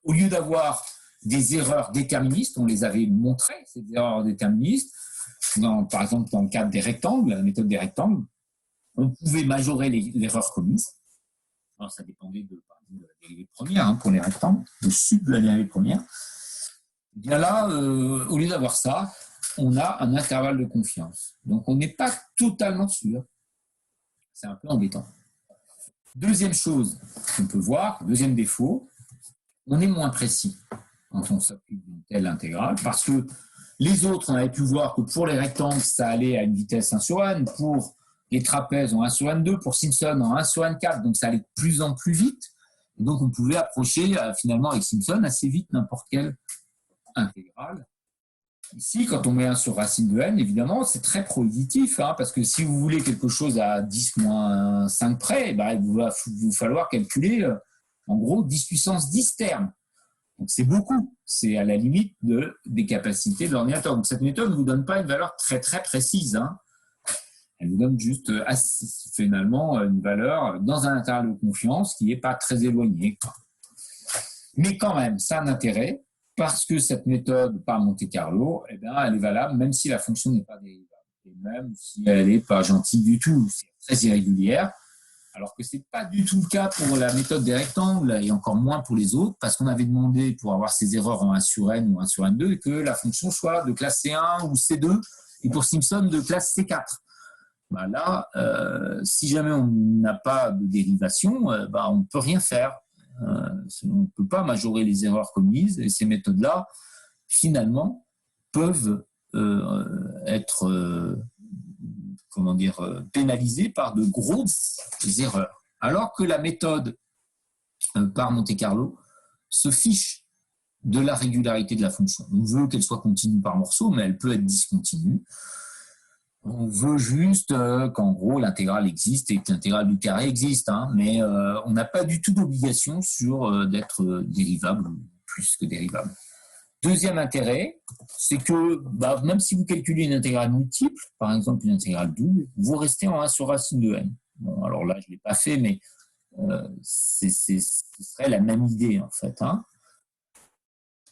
Au lieu d'avoir des erreurs déterministes, on les avait montrées, ces erreurs déterministes, par exemple dans le cadre des rectangles, la méthode des rectangles, on pouvait majorer l'erreur commise. Alors, ça dépendait de la dérivée première pour les rectangles, le sud de la dérivée première. Et bien là, au lieu d'avoir ça, on a un intervalle de confiance. Donc, on n'est pas totalement sûr. C'est un peu embêtant. Deuxième chose qu'on peut voir, deuxième défaut, on est moins précis quand on s'appuie d'une telle intégrale, parce que les autres, on avait pu voir que pour les rectangles, ça allait à une vitesse 1 sur n, pour les trapèzes en 1 sur n2, pour Simpson en 1 sur n4, donc ça allait de plus en plus vite. Et donc on pouvait approcher finalement avec Simpson assez vite n'importe quelle intégrale. Ici, quand on met 1 sur racine de n, évidemment, c'est très prohibitif, parce que si vous voulez quelque chose à 10 moins 5 près, il va vous falloir calculer en gros 10 puissance 10 termes. Donc c'est beaucoup, c'est à la limite des capacités de l'ordinateur. Donc cette méthode ne vous donne pas une valeur très très précise. Elle vous donne juste finalement une valeur dans un intervalle de confiance qui n'est pas très éloigné. Mais quand même, ça a un intérêt parce que cette méthode par Monte-Carlo, elle est valable même si la fonction n'est pas dérivable. Et même si elle n'est pas gentille du tout, c'est très irrégulière. Alors que ce n'est pas du tout le cas pour la méthode des rectangles et encore moins pour les autres, parce qu'on avait demandé pour avoir ces erreurs en 1 sur n ou 1 sur n2 que la fonction soit de classe C1 ou C2 et pour Simpson de classe C4. Là, si jamais on n'a pas de dérivation, on ne peut rien faire. On ne peut pas majorer les erreurs commises et ces méthodes-là, finalement, peuvent être pénalisées par de grosses erreurs. Alors que la méthode par Monte-Carlo se fiche de la régularité de la fonction. On veut qu'elle soit continue par morceau, mais elle peut être discontinue. On veut juste qu'en gros l'intégrale existe et que l'intégrale du carré existe, mais on n'a pas du tout d'obligation sur d'être dérivable ou plus que dérivable. Deuxième intérêt, c'est que même si vous calculez une intégrale multiple, par exemple une intégrale double, vous restez en 1 sur racine de n. Bon, alors là, je ne l'ai pas fait, mais ce serait la même idée en fait.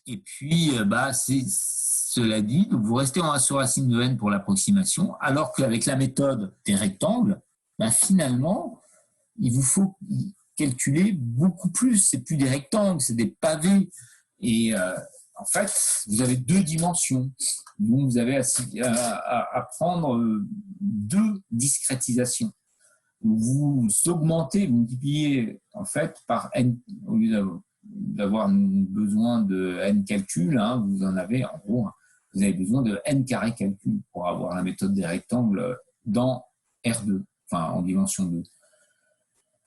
Et puis, cela dit, vous restez en 1 sur racine de n pour l'approximation, alors qu'avec la méthode des rectangles, finalement, il vous faut calculer beaucoup plus. Ce n'est plus des rectangles, c'est des pavés. Et en fait, vous avez 2 dimensions. Donc, vous avez à prendre 2 discrétisations. Vous augmentez, vous multipliez en fait par n, au lieu d'avoir besoin de n calculs, vous en avez en gros, vous avez besoin de n carré calcul pour avoir la méthode des rectangles dans R2, en dimension 2.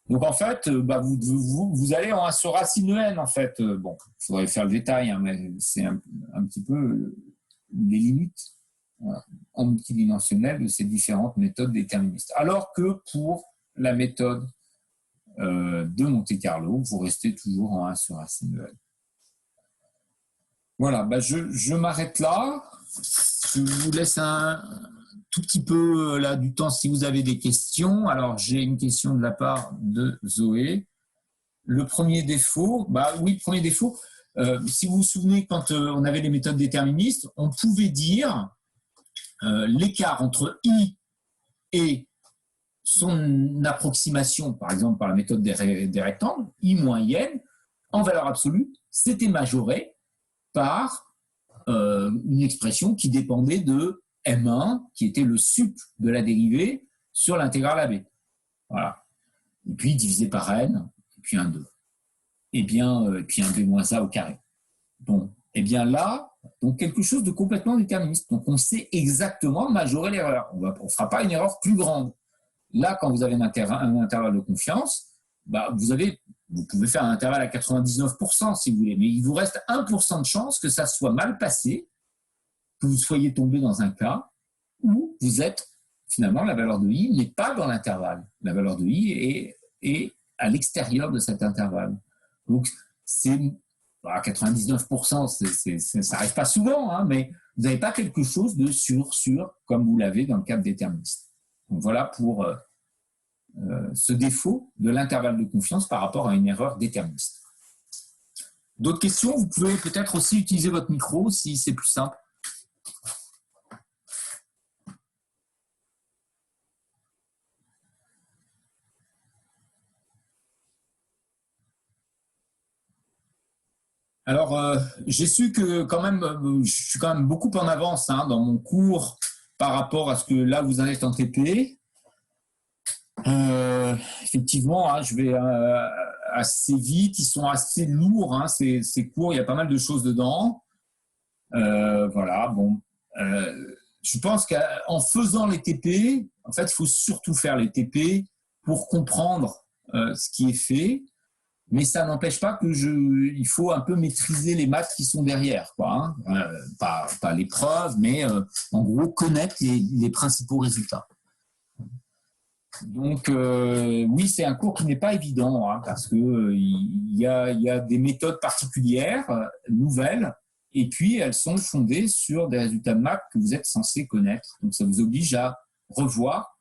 Donc en fait, vous allez en 1 sur racine de n en fait. Bon, il faudrait faire le détail, mais c'est un petit peu les limites en multidimensionnel de ces différentes méthodes déterministes. Alors que pour la méthode de Monte-Carlo, vous restez toujours en 1 sur racine de n. Voilà, je m'arrête là. Je vous laisse un tout petit peu là du temps si vous avez des questions. Alors, j'ai une question de la part de Zoé. Le premier défaut, oui, premier défaut, si vous vous souvenez, quand on avait les méthodes déterministes, on pouvait dire l'écart entre I et son approximation, par exemple par la méthode des rectangles, I moins IN, en valeur absolue, c'était majoré par une expression qui dépendait de M1, qui était le sup de la dérivée sur l'intégrale AB. Voilà. Et puis divisé par N, et puis un 2. Et puis un B moins A au carré. Bon, et bien là, donc quelque chose de complètement déterministe. Donc on sait exactement majorer l'erreur. On ne fera pas une erreur plus grande. Là, quand vous avez un intervalle de confiance, vous pouvez faire un intervalle à 99% si vous voulez, mais il vous reste 1% de chance que ça soit mal passé, que vous soyez tombé dans un cas où vous êtes, finalement, la valeur de I n'est pas dans l'intervalle. La valeur de I est à l'extérieur de cet intervalle. Donc, c'est 99%, ça n'arrive pas souvent, hein, mais vous n'avez pas quelque chose de sûr, comme vous l'avez dans le cadre déterministe. Donc, voilà pour ce défaut de l'intervalle de confiance par rapport à une erreur déterministe. D'autres questions? Vous pouvez peut-être aussi utiliser votre micro si c'est plus simple. Alors, j'ai su que quand même, je suis quand même beaucoup en avance dans mon cours par rapport à ce que là vous en êtes en TP. Effectivement, je vais assez vite, ils sont assez lourds, ces cours, il y a pas mal de choses dedans. Voilà, bon. Je pense qu'en faisant les TP, en fait, il faut surtout faire les TP pour comprendre ce qui est fait. Mais ça n'empêche pas il faut un peu maîtriser les maths qui sont derrière, quoi, pas les preuves, mais en gros connaître les principaux résultats. Donc oui, c'est un cours qui n'est pas évident parce que il y a des méthodes particulières, nouvelles, et puis elles sont fondées sur des résultats de maths que vous êtes censé connaître. Donc ça vous oblige à revoir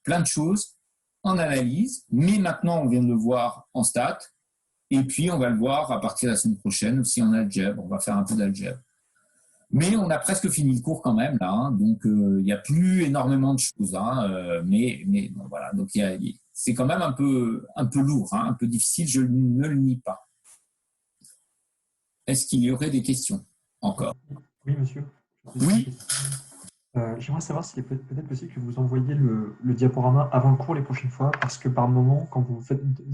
plein de choses en analyse, mais maintenant on vient de le voir en stats. Et puis, on va le voir à partir de la semaine prochaine aussi en algèbre. On va faire un peu d'algèbre. Mais on a presque fini le cours quand même, là. Donc, il n'y a plus énormément de choses. Mais bon, voilà. Donc, c'est quand même un peu lourd, un peu difficile. Je ne le nie pas. Est-ce qu'il y aurait des questions encore? Oui, monsieur. Oui. J'aimerais savoir s'il est peut-être possible que vous envoyiez le diaporama avant le cours les prochaines fois, parce que par moment, quand vous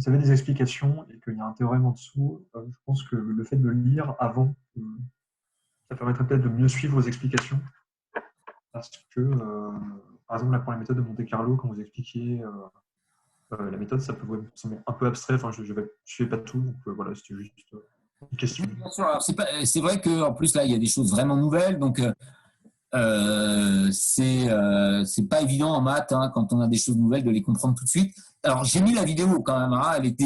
avez des explications et qu'il y a un théorème en dessous, je pense que le fait de le lire avant, ça permettrait peut-être de mieux suivre vos explications. Parce que, par exemple, là, pour la méthode de Monte-Carlo, quand vous expliquiez la méthode, ça peut vous sembler un peu abstrait. Enfin, je ne fais pas tout, donc voilà, c'était juste une question. Bien sûr. Alors, c'est vrai qu'en plus, là, il y a des choses vraiment nouvelles. Donc, c'est pas évident en maths quand on a des choses nouvelles de les comprendre tout de suite. Alors j'ai mis la vidéo quand même,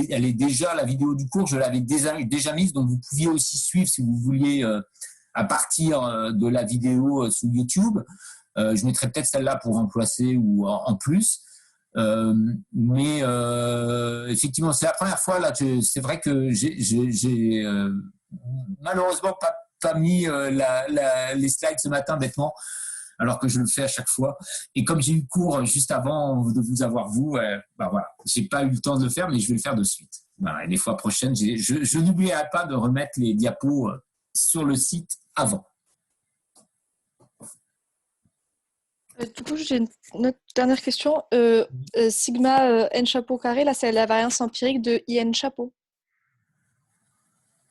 elle est déjà la vidéo du cours, je l'avais déjà mise, donc vous pouviez aussi suivre si vous vouliez à partir de la vidéo sous YouTube. Je mettrai peut-être celle-là pour remplacer ou en plus. Mais effectivement, c'est la première fois là. C'est vrai que j'ai malheureusement pas mis les slides ce matin bêtement, alors que je le fais à chaque fois. Et comme j'ai eu cours juste avant de vous avoir voilà, j'ai pas eu le temps de le faire, mais je vais le faire de suite. Voilà, et les fois prochaines, je n'oublierai pas de remettre les diapos sur le site avant. Du coup, j'ai une autre dernière question. Sigma n chapeau carré, là, c'est la variance empirique de IN chapeau.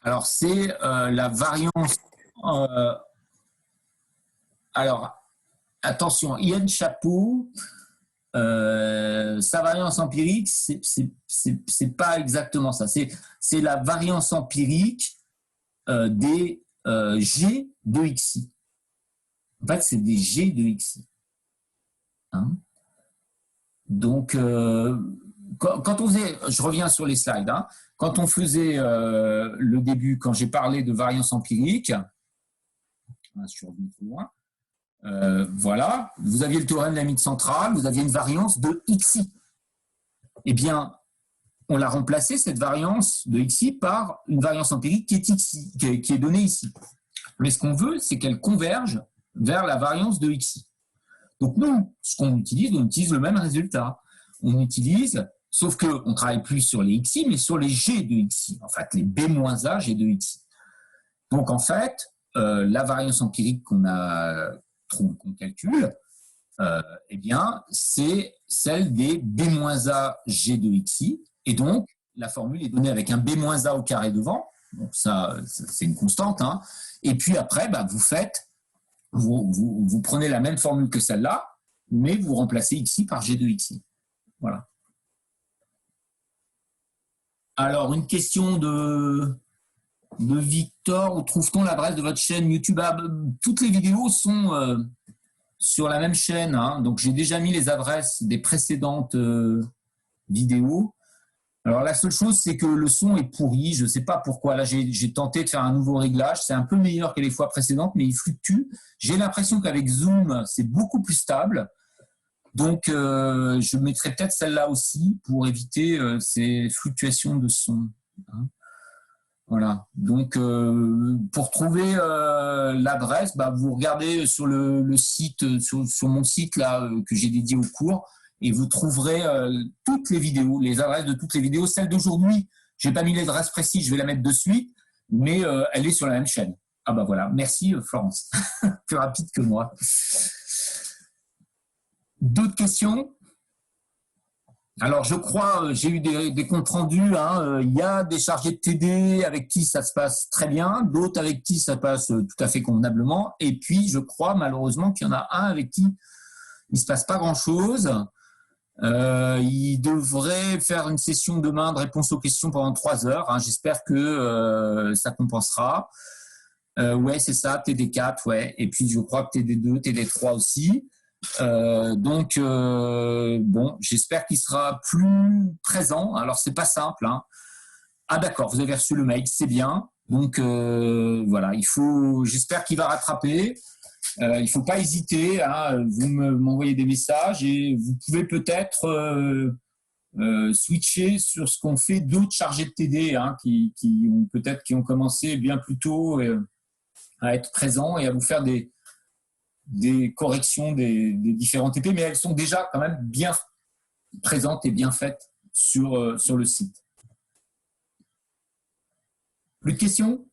Alors, c'est la variance. Alors, attention, IN chapeau, sa variance empirique, c'est pas exactement ça. C'est la variance empirique des G de XI. En fait, c'est des G de XI. Donc, quand on faisait, je reviens sur les slides, quand on faisait le début, quand j'ai parlé de variance empirique, Je suis revenu trop loin. Voilà, vous aviez le théorème de la limite centrale, vous aviez une variance de xi. Eh bien, on l'a remplacé, cette variance de xi, par une variance empirique qui est xi, qui est donnée ici. Mais ce qu'on veut, c'est qu'elle converge vers la variance de xi. Donc nous, ce qu'on utilise, on utilise le même résultat. On utilise, sauf qu'on ne travaille plus sur les xi, mais sur les g de xi, en fait, les b-a g de xi. Donc en fait, la variance empirique qu'on calcule, eh bien, c'est celle des b-a g de xi. Et donc, la formule est donnée avec un b-a au carré devant. Donc ça, c'est une constante. Hein. Et puis après, bah, vous prenez la même formule que celle-là, mais vous remplacez xi par g de xi. Voilà. Alors, une question de Victor. Où trouve-t-on l'adresse de votre chaîne YouTube? Toutes les vidéos sont sur la même chaîne. Hein. Donc, j'ai déjà mis les adresses des précédentes vidéos. Alors, la seule chose, c'est que le son est pourri. Je ne sais pas pourquoi. Là, j'ai tenté de faire un nouveau réglage. C'est un peu meilleur que les fois précédentes, mais il fluctue. J'ai l'impression qu'avec Zoom, c'est beaucoup plus stable. Donc, je mettrai peut-être celle-là aussi pour éviter ces fluctuations de son. Hein. Voilà. Donc, pour trouver l'adresse, bah, vous regardez sur le site, sur mon site là que j'ai dédié au cours, et vous trouverez toutes les vidéos, les adresses de toutes les vidéos. Celle d'aujourd'hui, je n'ai pas mis l'adresse précise, je vais la mettre de suite, mais elle est sur la même chaîne. Ah bah voilà, merci Florence, plus rapide que moi. D'autres questions? Alors, je crois, j'ai eu des comptes rendus. Hein, il y a des chargés de TD avec qui ça se passe très bien, d'autres avec qui ça passe tout à fait convenablement. Et puis, je crois malheureusement qu'il y en a un avec qui il ne se passe pas grand-chose. Il devrait faire une session demain de réponse aux questions pendant 3 heures. Hein, j'espère que ça compensera. Ouais, c'est ça, TD4, ouais. Et puis, je crois que TD2, TD3 aussi. Donc, bon, j'espère qu'il sera plus présent. Alors, c'est pas simple. Hein. Ah, d'accord, vous avez reçu le mail, c'est bien. Donc, voilà, j'espère qu'il va rattraper. Il ne faut pas hésiter. Hein, vous m'envoyez des messages et vous pouvez peut-être switcher sur ce qu'ont fait d'autres chargés de TD hein, qui ont commencé bien plus tôt à être présents et à vous faire des corrections des différents TP, mais elles sont déjà quand même bien présentes et bien faites sur le site. Plus de questions?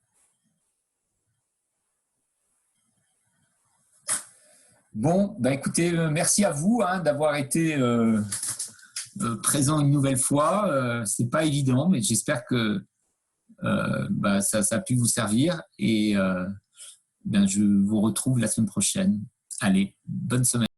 Bon, bah écoutez, merci à vous hein, d'avoir été présent une nouvelle fois. C'est pas évident, mais j'espère que ça a pu vous servir et ben, je vous retrouve la semaine prochaine. Allez, bonne semaine.